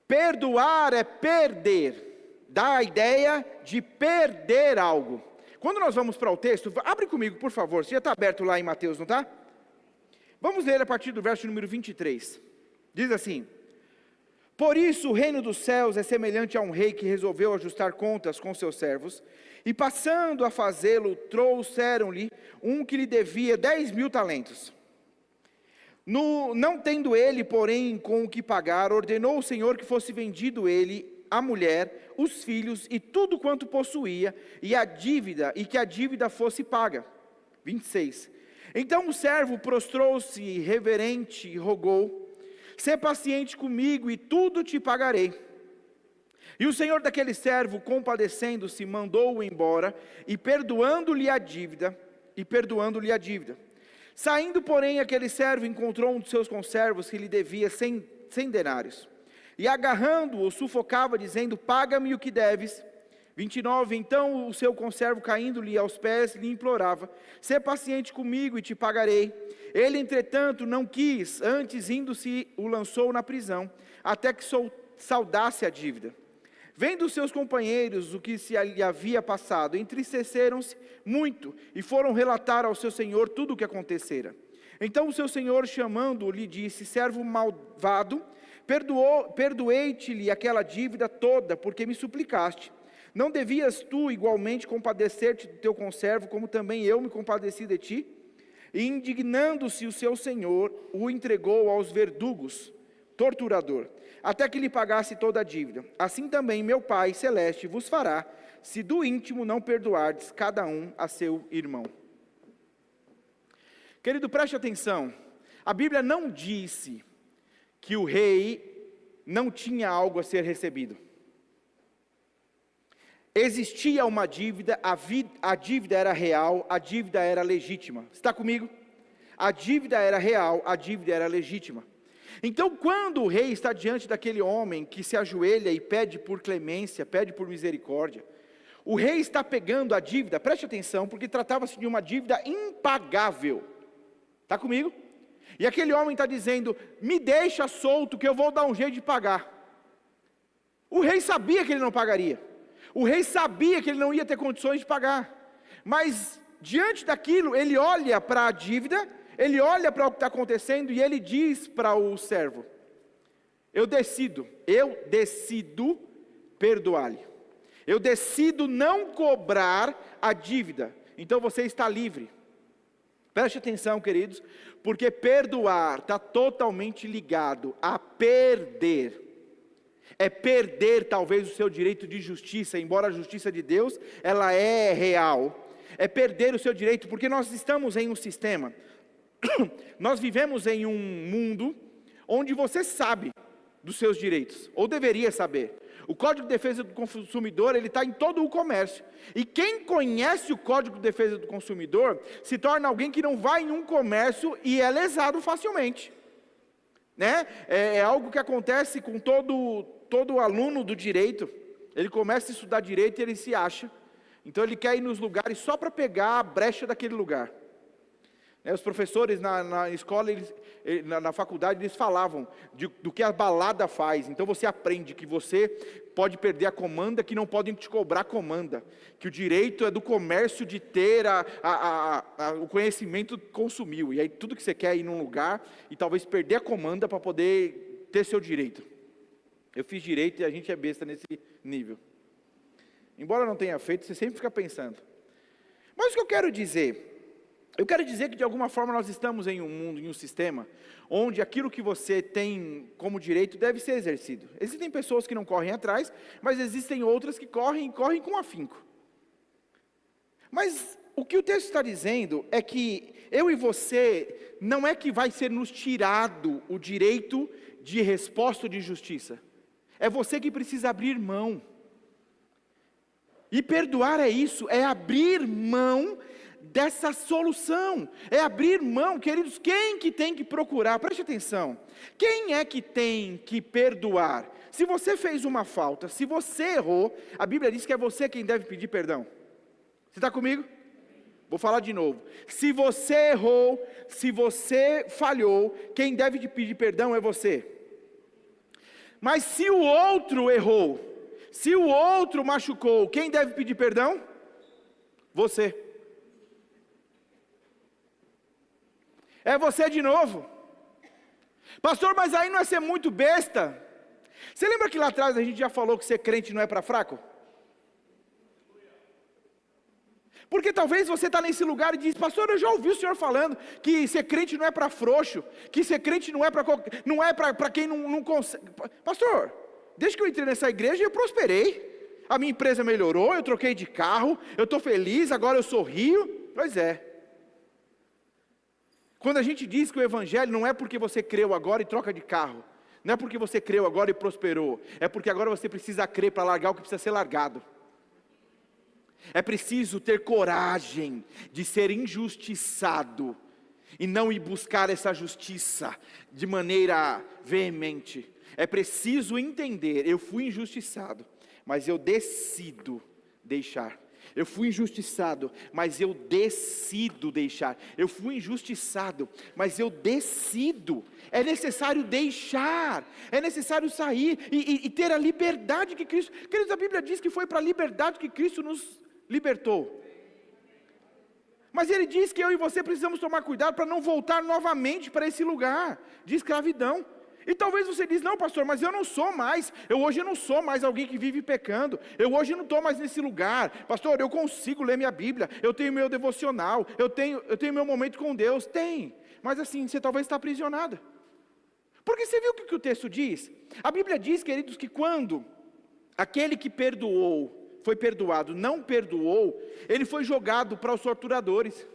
Perdoar é perder, dá a ideia de perder algo. Quando nós vamos para o texto, abre comigo, por favor, você já está aberto lá em Mateus, não está? Vamos ler a partir do verso número 23. Diz assim: por isso o reino dos céus é semelhante a um rei que resolveu ajustar contas com seus servos, e passando a fazê-lo, trouxeram-lhe um que lhe devia 10.000 talentos. Não tendo ele, porém, com o que pagar, ordenou o Senhor que fosse vendido ele, a mulher, os filhos e tudo quanto possuía, e que a dívida fosse paga. 26. Então o servo prostrou-se reverente e rogou: sê paciente comigo e tudo te pagarei. E o senhor daquele servo, compadecendo-se, mandou-o embora, e perdoando-lhe a dívida. Saindo, porém, aquele servo encontrou um de seus conservos que lhe devia 100 denários. E agarrando-o, sufocava, dizendo: paga-me o que deves. 29. Então o seu conservo, caindo-lhe aos pés, lhe implorava: sê paciente comigo e te pagarei. Ele, entretanto, não quis, antes indo-se, o lançou na prisão, até que saldasse a dívida. Vendo os seus companheiros o que se lhe havia passado, entristeceram-se muito, e foram relatar ao seu senhor tudo o que acontecera. Então o seu senhor, chamando-o, lhe disse: servo malvado, perdoei-te-lhe aquela dívida toda, porque me suplicaste. Não devias tu igualmente compadecer-te do teu conservo, como também eu me compadeci de ti? E indignando-se o seu senhor, o entregou aos verdugos, torturador, até que lhe pagasse toda a dívida. Assim também meu Pai Celeste vos fará, se do íntimo não perdoardes cada um a seu irmão. Querido, preste atenção, a Bíblia não disse que o rei não tinha algo a ser recebido. Existia uma dívida, a dívida era real, a dívida era legítima. Está comigo? A dívida era real, a dívida era legítima. Então, quando o rei está diante daquele homem que se ajoelha e pede por clemência, pede por misericórdia, o rei está pegando a dívida, preste atenção, porque tratava-se de uma dívida impagável. Está comigo? E aquele homem está dizendo: me deixa solto que eu vou dar um jeito de pagar. O rei sabia que ele não pagaria. O rei sabia que ele não ia ter condições de pagar. Mas, diante daquilo, ele olha para a dívida, ele olha para o que está acontecendo e ele diz para o servo: eu decido perdoar-lhe. Eu decido não cobrar a dívida. Então você está livre. Preste atenção, queridos, porque perdoar está totalmente ligado a perder. É perder talvez o seu direito de justiça, embora a justiça de Deus, ela é real. É perder o seu direito, porque nós estamos em um sistema, nós vivemos em um mundo onde você sabe dos seus direitos, ou deveria saber. O Código de Defesa do Consumidor, ele está em todo o comércio. E quem conhece o Código de Defesa do Consumidor, se torna alguém que não vai em um comércio e é lesado facilmente. Né? É algo que acontece com todo aluno do direito. Ele começa a estudar direito e ele se acha. Então ele quer ir nos lugares só para pegar a brecha daquele lugar. Os professores na escola, na faculdade, eles falavam do que a balada faz. Então você aprende que você pode perder a comanda, que não podem te cobrar a comanda. Que o direito é do comércio de ter o conhecimento que consumiu. E aí tudo que você quer é ir num lugar e talvez perder a comanda para poder ter seu direito. Eu fiz direito e a gente é besta nesse nível. Embora não tenha feito, você sempre fica pensando. Mas o que eu quero dizer Eu quero dizer que de alguma forma nós estamos em um mundo, em um sistema, onde aquilo que você tem como direito deve ser exercido. Existem pessoas que não correm atrás, mas existem outras que correm com afinco. Mas o que o texto está dizendo é que eu e você, não é que vai ser nos tirado o direito de resposta de justiça. É você que precisa abrir mão. E perdoar é isso, é abrir mão dessa solução, é abrir mão, queridos. Quem que tem que procurar? Preste atenção, quem é que tem que perdoar? Se você fez uma falta, se você errou, a Bíblia diz que é você quem deve pedir perdão. Você está comigo? Vou falar de novo. Se você errou, se você falhou, quem deve te pedir perdão é você. Mas se o outro errou, se o outro machucou, quem deve pedir perdão? Você. É você de novo. Pastor, mas aí não é ser muito besta? Você lembra que lá atrás a gente já falou que ser crente não é para fraco? Porque talvez você está nesse lugar e diz: pastor, eu já ouvi o senhor falando que ser crente não é para frouxo, que ser crente não é para quem não consegue. Pastor, desde que eu entrei nessa igreja eu prosperei, a minha empresa melhorou, eu troquei de carro, eu estou feliz, agora eu sorrio. Pois é. Quando a gente diz que o evangelho não é porque você creu agora e troca de carro, não é porque você creu agora e prosperou, é porque agora você precisa crer para largar o que precisa ser largado. É preciso ter coragem de ser injustiçado e não ir buscar essa justiça de maneira veemente. É preciso entender: eu fui injustiçado, mas eu decido deixar. Eu fui injustiçado, mas eu decido deixar. Eu fui injustiçado, mas eu decido. É necessário deixar, é necessário sair e ter a liberdade que Cristo. Queridos, a Bíblia diz que foi para a liberdade que Cristo nos libertou. Mas ele diz que eu e você precisamos tomar cuidado para não voltar novamente para esse lugar de escravidão. E talvez você diz: não, pastor, mas eu não sou mais, hoje eu não sou mais alguém que vive pecando, eu hoje não estou mais nesse lugar. Pastor, eu consigo ler minha Bíblia, eu tenho meu devocional, eu tenho meu momento com Deus. Tem, mas assim, você talvez está aprisionado. Porque você viu o que o texto diz? A Bíblia diz, queridos, que quando aquele que perdoou, foi perdoado, não perdoou, ele foi jogado para os torturadores.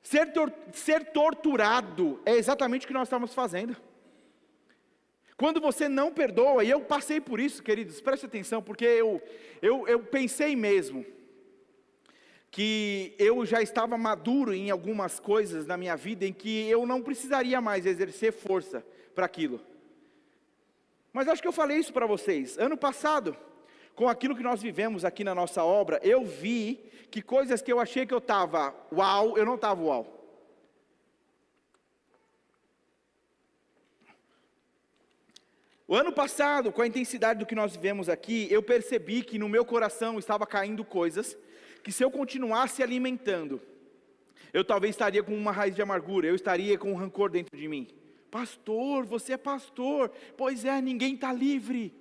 Ser torturado é exatamente o que nós estamos fazendo. Quando você não perdoa, e eu passei por isso, queridos, preste atenção, porque eu pensei mesmo que eu já estava maduro em algumas coisas na minha vida, em que eu não precisaria mais exercer força para aquilo. Mas acho que eu falei isso para vocês. Ano passado, com aquilo que nós vivemos aqui na nossa obra, eu vi que coisas que eu achei que eu estava uau, eu não estava uau. O ano passado, com a intensidade do que nós vivemos aqui, eu percebi que no meu coração estava caindo coisas, que se eu continuasse alimentando, eu talvez estaria com uma raiz de amargura, eu estaria com um rancor dentro de mim. Pastor, você é pastor. Pois é, ninguém está livre.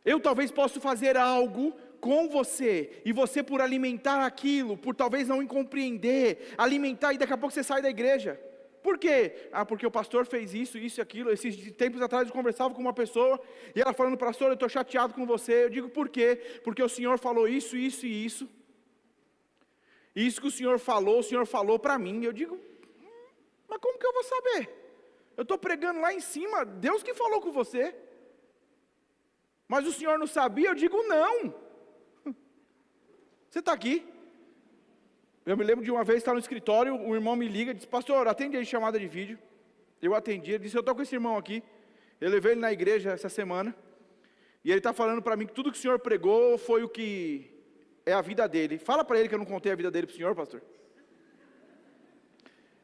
Eu talvez possa fazer algo com você, e você por alimentar aquilo, por talvez não compreender, alimentar, e daqui a pouco você sai da igreja. Por quê? Porque o pastor fez isso, isso e aquilo. Esses tempos atrás eu conversava com uma pessoa, e ela falando: pastor, eu estou chateado com você. Eu digo: por quê? Porque o senhor falou isso, isso e isso. E isso que o senhor falou para mim. Eu digo: mas como que eu vou saber? Eu estou pregando lá em cima, Deus que falou com você. Mas o senhor não sabia? Eu digo: não. Você está aqui. Eu me lembro de uma vez estar no escritório, um irmão me liga e diz: pastor, atende aí chamada de vídeo. Eu atendi, ele disse: eu estou com esse irmão aqui, eu levei ele na igreja essa semana, e ele está falando para mim que tudo que o senhor pregou foi o que é a vida dele. Fala para ele que eu não contei a vida dele para o senhor, pastor.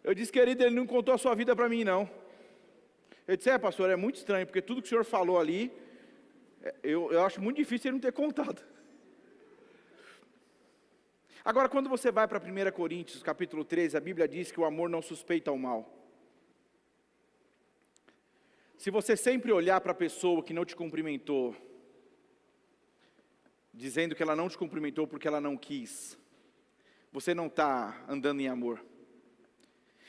Eu disse: querido, ele não contou a sua vida para mim não. Ele disse: pastor, é muito estranho, porque tudo que o senhor falou ali, eu acho muito difícil ele não ter contado. Agora, quando você vai para 1 Coríntios, capítulo 13, a Bíblia diz que o amor não suspeita o mal. Se você sempre olhar para a pessoa que não te cumprimentou, dizendo que ela não te cumprimentou porque ela não quis, você não está andando em amor.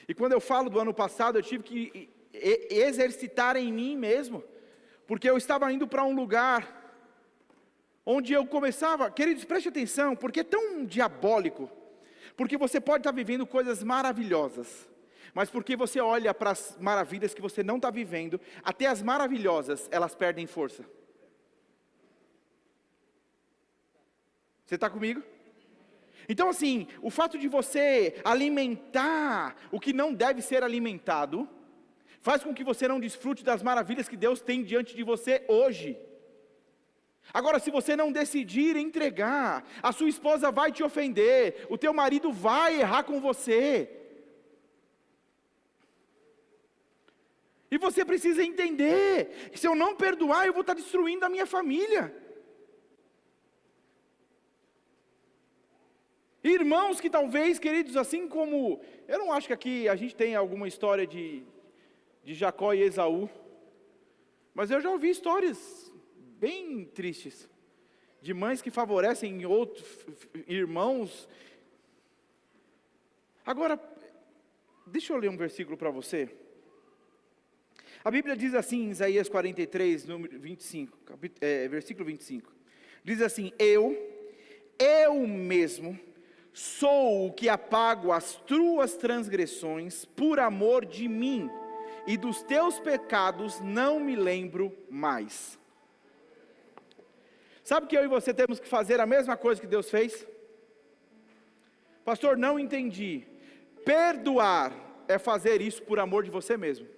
E quando eu falo do ano passado, eu tive que exercitar em mim mesmo, porque eu estava indo para um lugar onde eu começava, queridos, preste atenção, porque é tão diabólico, porque você pode estar vivendo coisas maravilhosas, mas porque você olha para as maravilhas que você não está vivendo, até as maravilhosas, elas perdem força. Você está comigo? Então assim, o fato de você alimentar o que não deve ser alimentado, faz com que você não desfrute das maravilhas que Deus tem diante de você hoje. Agora, se você não decidir entregar, a sua esposa vai te ofender, o teu marido vai errar com você. E você precisa entender, que se eu não perdoar, eu vou estar destruindo a minha família. Irmãos que talvez, queridos, assim como, eu não acho que aqui a gente tem alguma história de Jacó e Esaú, mas eu já ouvi histórias bem tristes, de mães que favorecem outros irmãos. Agora, deixa eu ler um versículo para você. A Bíblia diz assim, em Isaías 43, número 25, versículo 25, diz assim: eu mesmo sou o que apago as tuas transgressões por amor de mim, e dos teus pecados não me lembro mais. Sabe que eu e você temos que fazer a mesma coisa que Deus fez? Pastor, não entendi. Perdoar é fazer isso por amor de você mesmo.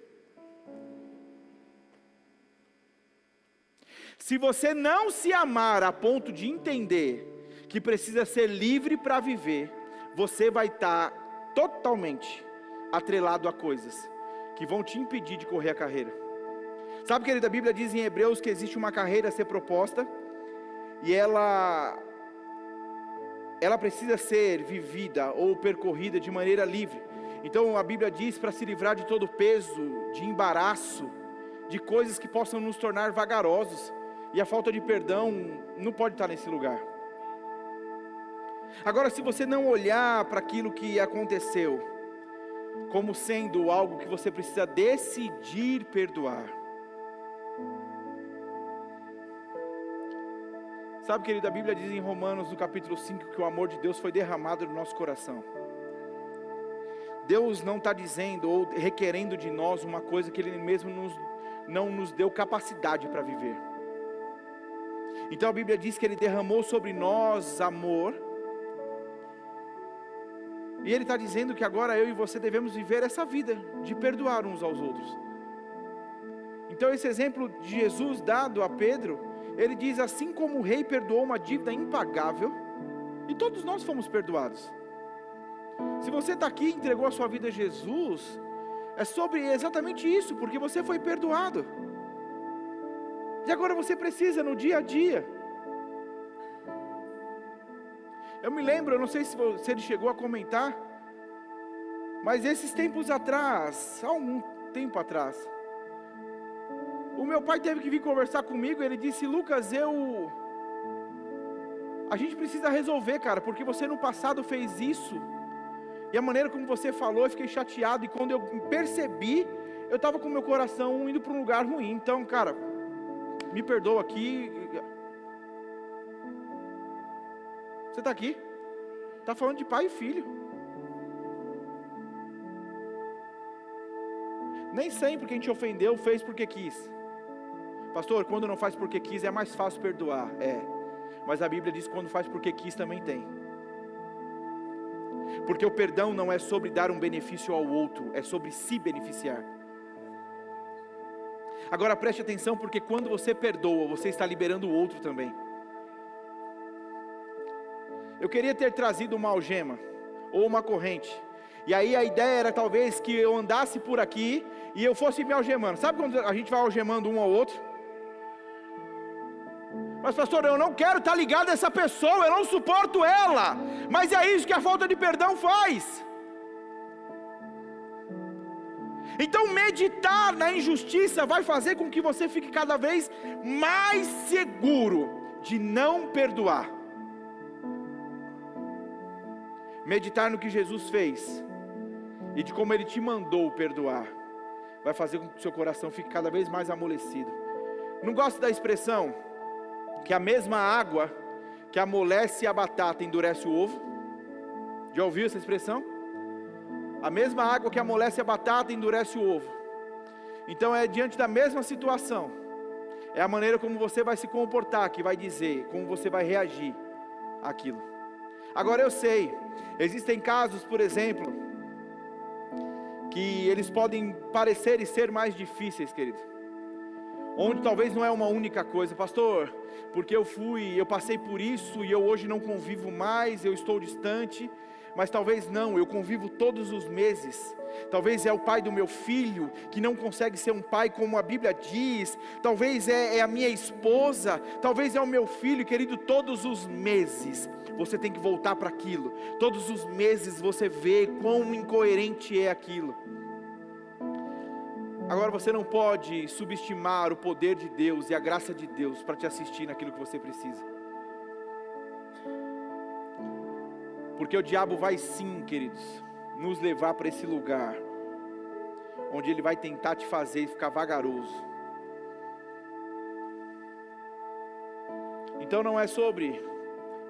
Se você não se amar a ponto de entender que precisa ser livre para viver, você vai estar totalmente atrelado a coisas que vão te impedir de correr a carreira. Sabe, querida, a Bíblia diz em Hebreus que existe uma carreira a ser proposta, e ela precisa ser vivida ou percorrida de maneira livre. Então a Bíblia diz para se livrar de todo peso, de embaraço, de coisas que possam nos tornar vagarosos, e a falta de perdão não pode estar nesse lugar. Agora, se você não olhar para aquilo que aconteceu como sendo algo que você precisa decidir perdoar, sabe, querido, a Bíblia diz em Romanos, no capítulo 5, que o amor de Deus foi derramado no nosso coração. Deus não está dizendo ou requerendo de nós uma coisa que Ele mesmo não nos deu capacidade para viver. Então a Bíblia diz que Ele derramou sobre nós amor, e Ele está dizendo que agora eu e você devemos viver essa vida de perdoar uns aos outros. Então esse exemplo de Jesus dado a Pedro, ele diz: assim como o rei perdoou uma dívida impagável, e todos nós fomos perdoados. Se você está aqui e entregou a sua vida a Jesus, é sobre exatamente isso, porque você foi perdoado. E agora você precisa no dia a dia. Eu me lembro, eu não sei se ele chegou a comentar, mas esses tempos atrás, há algum tempo atrás, o meu pai teve que vir conversar comigo, e ele disse: Lucas, a gente precisa resolver, cara, porque você no passado fez isso, e a maneira como você falou, eu fiquei chateado, e quando eu percebi, eu estava com o meu coração indo para um lugar ruim. Então, cara, me perdoa aqui. Você está aqui? Está falando de pai e filho. Nem sempre quem te ofendeu fez porque quis. Pastor, quando não faz porque quis é mais fácil perdoar. Mas a Bíblia diz que quando faz porque quis também tem. Porque o perdão não é sobre dar um benefício ao outro, é sobre se beneficiar. Agora preste atenção, porque quando você perdoa, você está liberando o outro também. Eu queria ter trazido uma algema, ou uma corrente, e aí a ideia era talvez que eu andasse por aqui, e eu fosse me algemando. Sabe quando a gente vai algemando um ao outro? Mas pastor, eu não quero estar ligado a essa pessoa, eu não suporto ela. Mas é isso que a falta de perdão faz. Então meditar na injustiça vai fazer com que você fique cada vez mais seguro de não perdoar. meditar no que Jesus fez e de como Ele te mandou perdoar, vai fazer com que o seu coração fique cada vez mais amolecido. Não gosto da expressão que a mesma água que amolece a batata endurece o ovo? Já ouviu essa expressão? A mesma água que amolece a batata endurece o ovo. Então é diante da mesma situação, é a maneira como você vai se comportar que vai dizer, como você vai reagir àquilo. Agora eu sei, existem casos, por exemplo, que eles podem parecer e ser mais difíceis, querido, onde talvez não é uma única coisa, pastor, porque eu passei por isso e eu hoje não convivo mais, eu estou distante. Mas talvez não, eu convivo todos os meses. Talvez é o pai do meu filho, que não consegue ser um pai como a Bíblia diz. Talvez é a minha esposa, talvez é o meu filho, querido, todos os meses você tem que voltar para aquilo. Todos os meses você vê quão incoerente é aquilo. Agora você não pode subestimar o poder de Deus e a graça de Deus para te assistir naquilo que você precisa. Porque o diabo vai sim, queridos, nos levar para esse lugar, onde ele vai tentar te fazer ficar vagaroso. Então não é sobre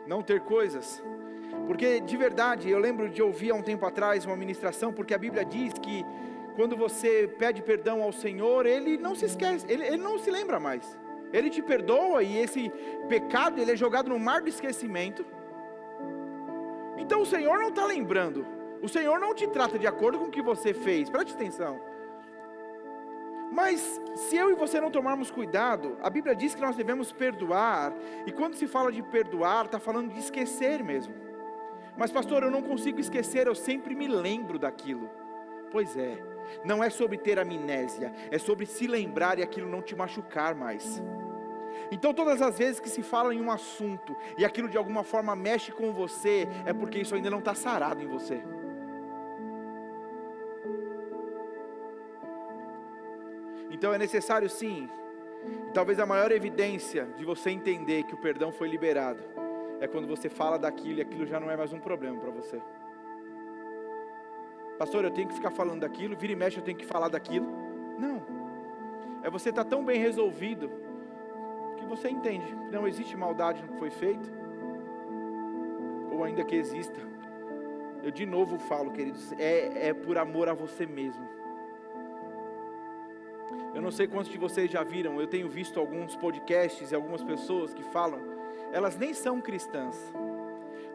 não ter coisas, porque de verdade, eu lembro de ouvir há um tempo atrás uma ministração, porque a Bíblia diz que quando você pede perdão ao Senhor, Ele não se esquece, Ele não se lembra mais, Ele te perdoa e esse pecado ele é jogado no mar do esquecimento. Então o Senhor não está lembrando, o Senhor não te trata de acordo com o que você fez, preste atenção. Mas se eu e você não tomarmos cuidado, a Bíblia diz que nós devemos perdoar, e quando se fala de perdoar, está falando de esquecer mesmo. Mas pastor, eu não consigo esquecer, eu sempre me lembro daquilo. Pois é, não é sobre ter amnésia, é sobre se lembrar e aquilo não te machucar mais. Então todas as vezes que se fala em um assunto e aquilo de alguma forma mexe com você, é porque isso ainda não está sarado em você. Então é necessário sim, talvez a maior evidência de você entender que o perdão foi liberado, é quando você fala daquilo e aquilo já não é mais um problema para você. Pastor, eu tenho que ficar falando daquilo, vira e mexe eu tenho que falar daquilo. Não, é você estar tão bem resolvido, que você entende, não existe maldade no que foi feito, ou ainda que exista, eu de novo falo, queridos, é por amor a você mesmo. Eu não sei quantos de vocês já viram, eu tenho visto alguns podcasts e algumas pessoas que falam, elas nem são cristãs,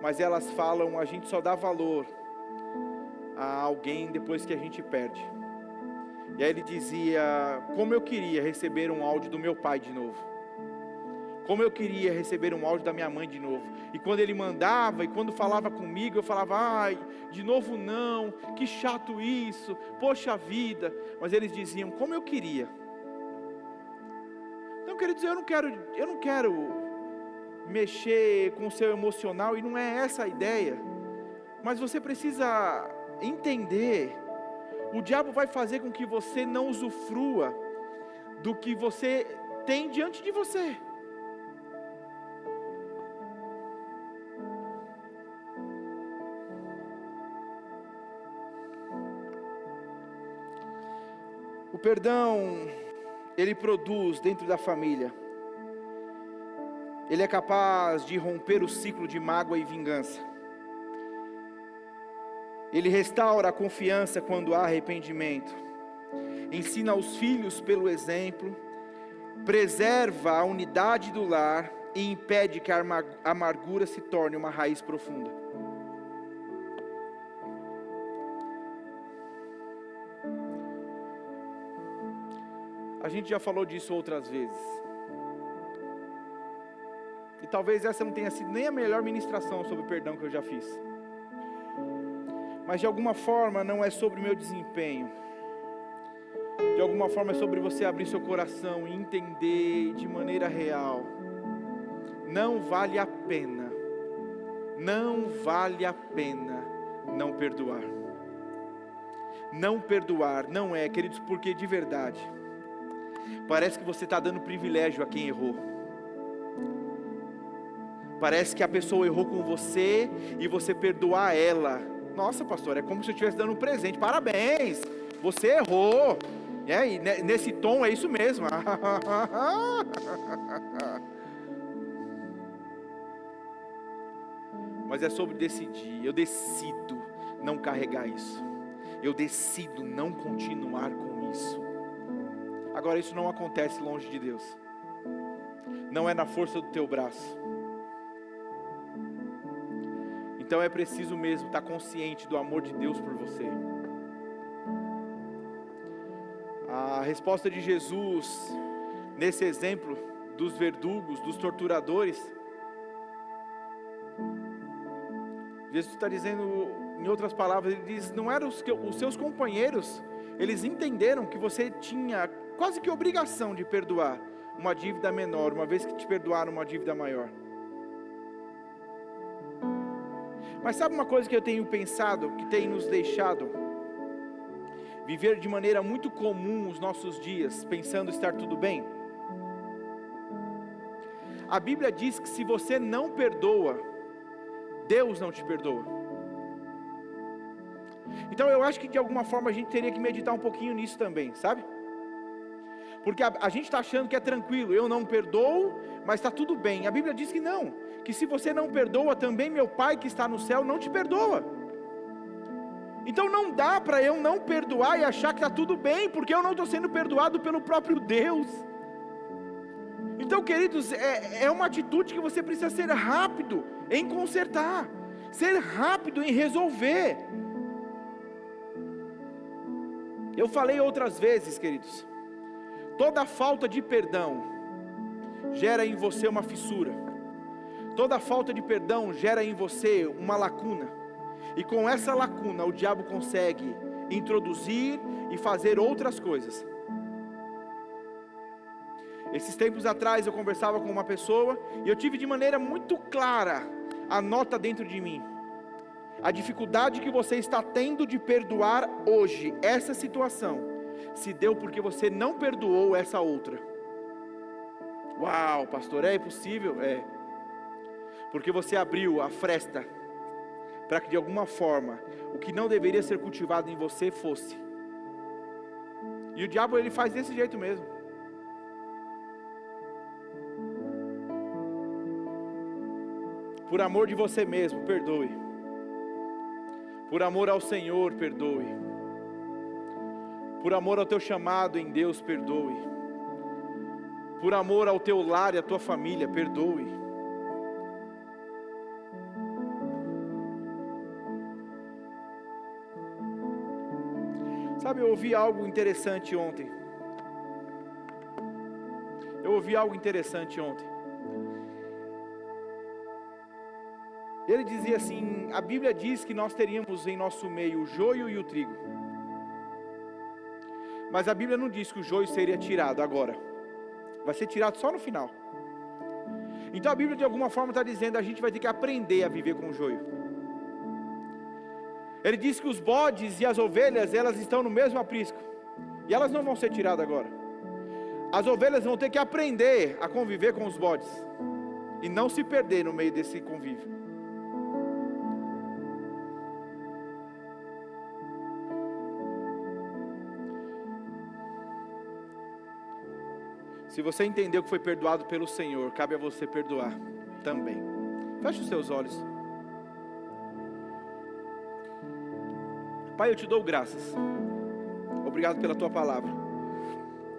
mas elas falam, a gente só dá valor a alguém depois que a gente perde. E aí ele dizia, como eu queria receber um áudio do meu pai de novo, como eu queria receber um áudio da minha mãe de novo. E quando ele mandava, e quando falava comigo, eu falava, ai, de novo não, que chato isso, poxa vida. Mas eles diziam, como eu queria. Então, queridos, eu não quero mexer com o seu emocional, e não é essa a ideia. Mas você precisa entender, o diabo vai fazer com que você não usufrua do que você tem diante de você. O perdão, ele produz dentro da família, ele é capaz de romper o ciclo de mágoa e vingança, ele restaura a confiança quando há arrependimento, ensina os filhos pelo exemplo, preserva a unidade do lar e impede que a amargura se torne uma raiz profunda. A gente já falou disso outras vezes, e talvez essa não tenha sido nem a melhor ministração sobre perdão que eu já fiz, mas de alguma forma não é sobre o meu desempenho, de alguma forma é sobre você abrir seu coração e entender de maneira real, não vale a pena não perdoar. Não perdoar, não é, queridos, porque de verdade, parece que você está dando privilégio a quem errou. Parece que a pessoa errou com você e você perdoar ela. Nossa, pastor, é como se eu estivesse dando um presente. Parabéns, você errou. E nesse tom é isso mesmo. Mas é sobre decidir. Eu decido não carregar isso. Eu decido não continuar com isso. Agora, isso não acontece longe de Deus. Não é na força do teu braço. Então é preciso mesmo estar consciente do amor de Deus por você. A resposta de Jesus, nesse exemplo dos verdugos, dos torturadores, Jesus está dizendo, em outras palavras, ele diz, não eram os seus companheiros, eles entenderam que você tinha quase que obrigação de perdoar uma dívida menor, uma vez que te perdoaram uma dívida maior. Mas sabe uma coisa que eu tenho pensado, que tem nos deixado viver de maneira muito comum os nossos dias, pensando estar tudo bem? A Bíblia diz que se você não perdoa, Deus não te perdoa. Então eu acho que de alguma forma a gente teria que meditar um pouquinho nisso também, sabe? Porque a gente está achando que é tranquilo, eu não perdoo, mas está tudo bem. A Bíblia diz que não, que se você não perdoa, também meu Pai que está no céu não te perdoa. Então não dá para eu não perdoar e achar que está tudo bem, porque eu não estou sendo perdoado pelo próprio Deus. Então, queridos, é uma atitude que você precisa ser rápido em consertar, ser rápido em resolver. Eu falei outras vezes, queridos, toda falta de perdão gera em você uma fissura, toda falta de perdão gera em você uma lacuna, e com essa lacuna o diabo consegue introduzir e fazer outras coisas. Esses tempos atrás eu conversava com uma pessoa, e eu tive de maneira muito clara a nota dentro de mim, a dificuldade que você está tendo de perdoar hoje, essa situação, se deu porque você não perdoou essa outra. Uau, pastor, é possível? É, porque você abriu a fresta, para que de alguma forma, o que não deveria ser cultivado em você fosse, e o diabo ele faz desse jeito mesmo. Por amor de você mesmo, perdoe. Por amor ao Senhor, perdoe. Por amor ao teu chamado em Deus, perdoe. Por amor ao teu lar e à tua família, perdoe. Sabe, eu ouvi algo interessante ontem. Ele dizia assim, a Bíblia diz que nós teríamos em nosso meio o joio e o trigo. Mas a Bíblia não diz que o joio seria tirado agora. Vai ser tirado só no final. Então a Bíblia de alguma forma está dizendo, a gente vai ter que aprender a viver com o joio. Ele diz que os bodes e as ovelhas, elas estão no mesmo aprisco. E elas não vão ser tiradas agora. As ovelhas vão ter que aprender a conviver com os bodes. E não se perder no meio desse convívio. Se você entendeu que foi perdoado pelo Senhor, cabe a você perdoar também. Feche os seus olhos. Pai, eu te dou graças. Obrigado pela tua palavra.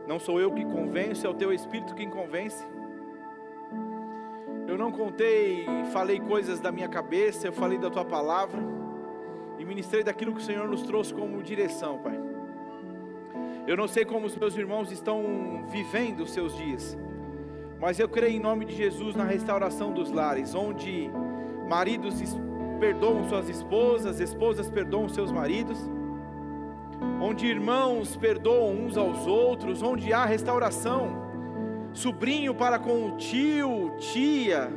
Não sou eu que convenço, é o teu Espírito quem convence. Eu não contei, falei coisas da minha cabeça, eu falei da tua palavra e ministrei daquilo que o Senhor nos trouxe como direção, Pai. Eu não sei como os meus irmãos estão vivendo os seus dias, mas eu creio em nome de Jesus na restauração dos lares, onde maridos perdoam suas esposas, esposas perdoam seus maridos, onde irmãos perdoam uns aos outros, onde há restauração, sobrinho para com o tio, tia,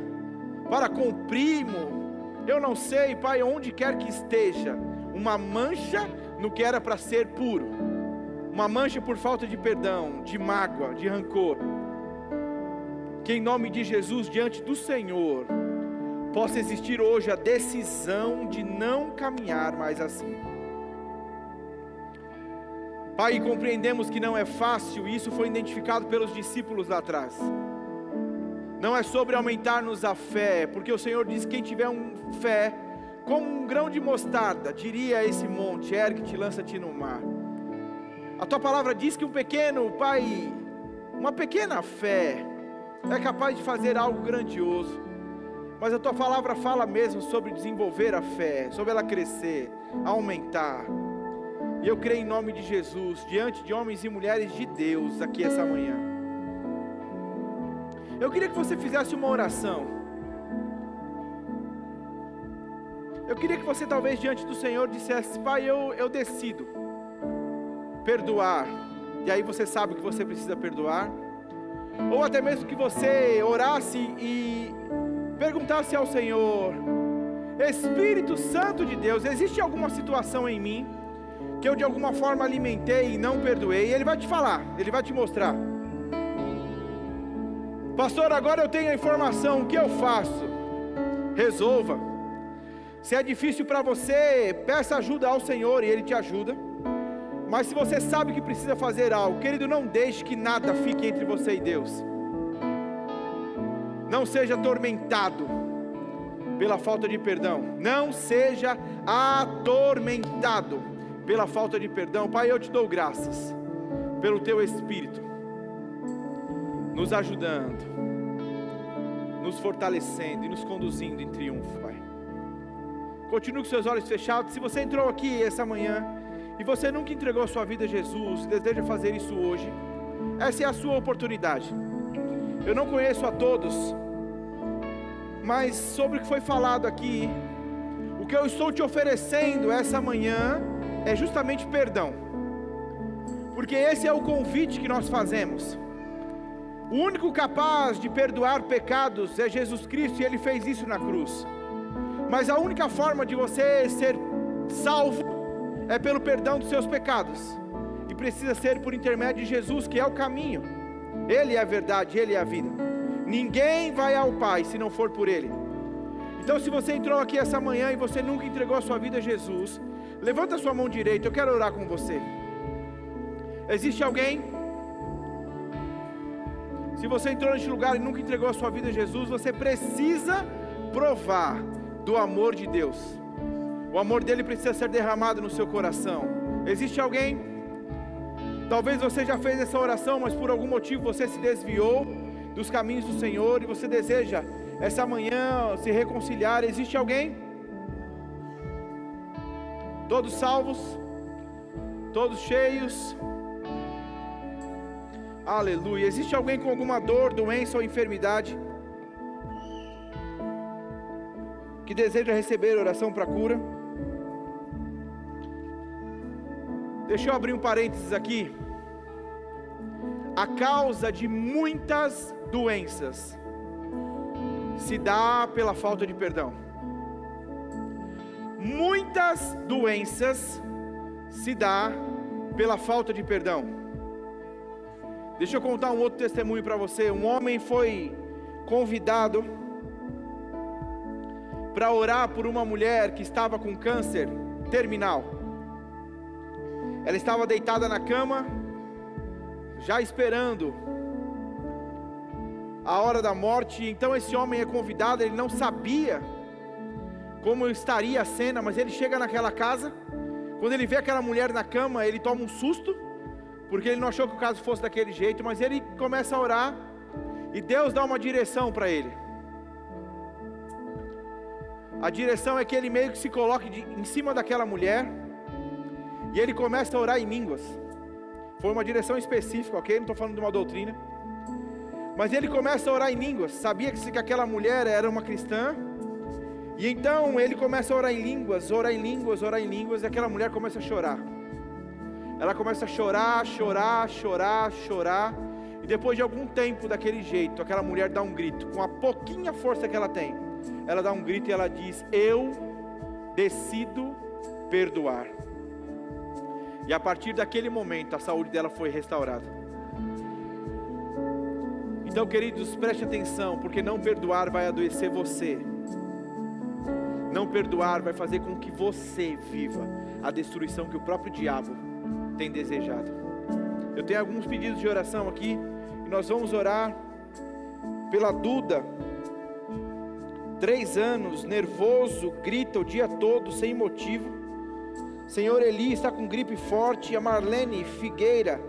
para com o primo, eu não sei, Pai, onde quer que esteja, uma mancha no que era para ser puro, uma mancha por falta de perdão, de mágoa, de rancor, que em nome de Jesus, diante do Senhor, possa existir hoje a decisão de não caminhar mais assim. Pai, compreendemos que não é fácil, e isso foi identificado pelos discípulos lá atrás. Não é sobre aumentar-nos a fé, porque o Senhor diz que quem tiver fé, como um grão de mostarda, diria a esse monte: ergue-te, lança-te no mar. A tua palavra diz que Pai, uma pequena fé é capaz de fazer algo grandioso. Mas a tua palavra fala mesmo sobre desenvolver a fé, sobre ela crescer, aumentar. E eu creio em nome de Jesus, diante de homens e mulheres de Deus aqui essa manhã. Eu queria que você fizesse uma oração. Eu queria que você talvez diante do Senhor dissesse: Pai, eu decido perdoar. E aí você sabe que você precisa perdoar. Ou até mesmo que você orasse e perguntasse ao Senhor: Espírito Santo de Deus, existe alguma situação em mim que eu de alguma forma alimentei e não perdoei? E Ele vai te falar, Ele vai te mostrar. Pastor, agora eu tenho a informação, o que eu faço? Resolva. Se é difícil para você, peça ajuda ao Senhor e Ele te ajuda. Mas se você sabe que precisa fazer algo, querido, não deixe que nada fique entre você e Deus. Não seja atormentado pela falta de perdão. Não seja atormentado pela falta de perdão. Pai, eu te dou graças pelo teu Espírito nos ajudando, nos fortalecendo e nos conduzindo em triunfo, Pai. Continue com seus olhos fechados. Se você entrou aqui essa manhã e você nunca entregou a sua vida a Jesus, deseja fazer isso hoje, essa é a sua oportunidade. Eu não conheço a todos, mas sobre o que foi falado aqui, o que eu estou te oferecendo essa manhã é justamente perdão, porque esse é o convite que nós fazemos. O único capaz de perdoar pecados é Jesus Cristo, e Ele fez isso na cruz. Mas a única forma de você ser salvo é pelo perdão dos seus pecados, e precisa ser por intermédio de Jesus, que é o caminho. Ele é a verdade, Ele é a vida. Ninguém vai ao Pai se não for por Ele. Então, se você entrou aqui essa manhã e você nunca entregou a sua vida a Jesus, levanta a sua mão direita, eu quero orar com você. Existe alguém? Se você entrou neste lugar e nunca entregou a sua vida a Jesus, você precisa provar do amor de Deus. O amor dele precisa ser derramado no seu coração. Existe alguém? Talvez você já fez essa oração, mas por algum motivo você se desviou dos caminhos do Senhor e você deseja essa manhã se reconciliar. Existe alguém? Todos salvos? Todos cheios? Aleluia. Existe alguém com alguma dor, doença ou enfermidade que deseja receber oração para cura? Deixa eu abrir um parênteses aqui. A causa de muitas doenças se dá pela falta de perdão. Muitas doenças se dá pela falta de perdão. Deixa eu contar um outro testemunho para você. Um homem foi convidado para orar por uma mulher que estava com câncer terminal. Ela estava deitada na cama, já esperando a hora da morte. Então esse homem é convidado, ele não sabia como estaria a cena, mas ele chega naquela casa. Quando ele vê aquela mulher na cama, ele toma um susto, porque ele não achou que o caso fosse daquele jeito, mas ele começa a orar, e Deus dá uma direção para ele. A direção é que ele meio que se coloque em cima daquela mulher, e ele começa a orar em línguas. Foi uma direção específica, ok? Não estou falando de uma doutrina. Mas ele começa a orar em línguas. Sabia que aquela mulher era uma cristã, e então ele começa a orar em línguas, orar em línguas, orar em línguas, e aquela mulher começa a chorar. Ela começa a chorar, chorar, chorar, chorar, e depois de algum tempo daquele jeito, aquela mulher dá um grito, com a pouquinha força que ela tem, ela dá um grito e ela diz: eu decido perdoar. E a partir daquele momento, a saúde dela foi restaurada. Então, queridos, preste atenção, porque não perdoar vai adoecer você. Não perdoar vai fazer com que você viva a destruição que o próprio diabo tem desejado. Eu tenho alguns pedidos de oração aqui, e nós vamos orar pela Duda. 3 anos, nervoso, grita o dia todo, sem motivo. Senhor, Eli está com gripe forte. A Marlene Figueira,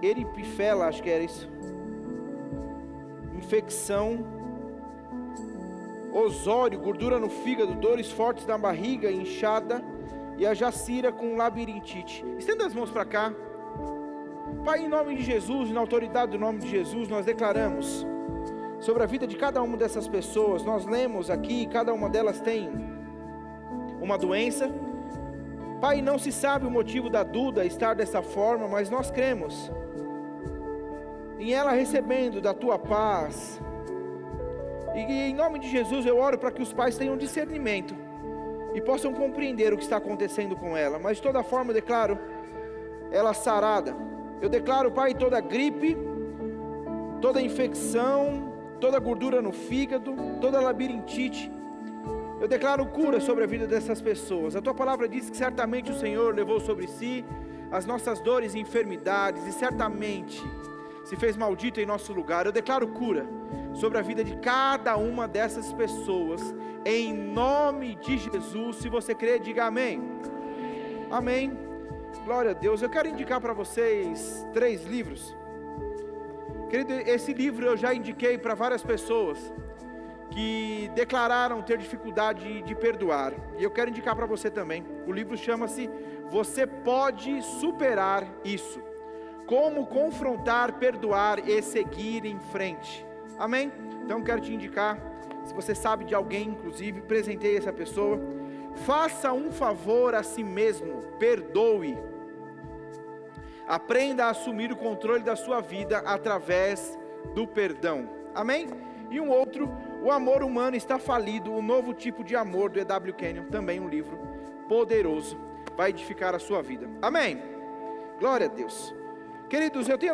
eripifela, acho que era isso, infecção. Osório, gordura no fígado, dores fortes na barriga, inchada. E a Jacira com labirintite. Estenda as mãos para cá. Pai, em nome de Jesus, na autoridade do nome de Jesus, nós declaramos sobre a vida de cada uma dessas pessoas. Nós lemos aqui, cada uma delas tem uma doença. Pai, não se sabe o motivo da Duda estar dessa forma, mas nós cremos em ela recebendo da Tua paz. E em nome de Jesus eu oro para que os pais tenham discernimento e possam compreender o que está acontecendo com ela. Mas de toda forma eu declaro ela sarada. Eu declaro, Pai, toda gripe, toda infecção, toda gordura no fígado, toda labirintite, eu declaro cura sobre a vida dessas pessoas. A Tua palavra diz que certamente o Senhor levou sobre si as nossas dores e enfermidades, e certamente se fez maldito em nosso lugar. Eu declaro cura sobre a vida de cada uma dessas pessoas, em nome de Jesus. Se você crê, diga amém. Amém. Glória a Deus. Eu quero indicar para vocês 3 livros. Querido, esse livro eu já indiquei para várias pessoas que declararam ter dificuldade de perdoar, e eu quero indicar para você também. O livro chama-se Você Pode Superar Isso: Como Confrontar, Perdoar e Seguir em Frente. Amém? Então quero te indicar, se você sabe de alguém, inclusive, presenteie essa pessoa. Faça um favor a si mesmo, perdoe. Aprenda a assumir o controle da sua vida através do perdão. Amém? E um outro, O Amor Humano Está Falido, o Novo Tipo de Amor, do E.W. Kenyon, também um livro poderoso, vai edificar a sua vida. Amém? Glória a Deus. Queridos, eu tenho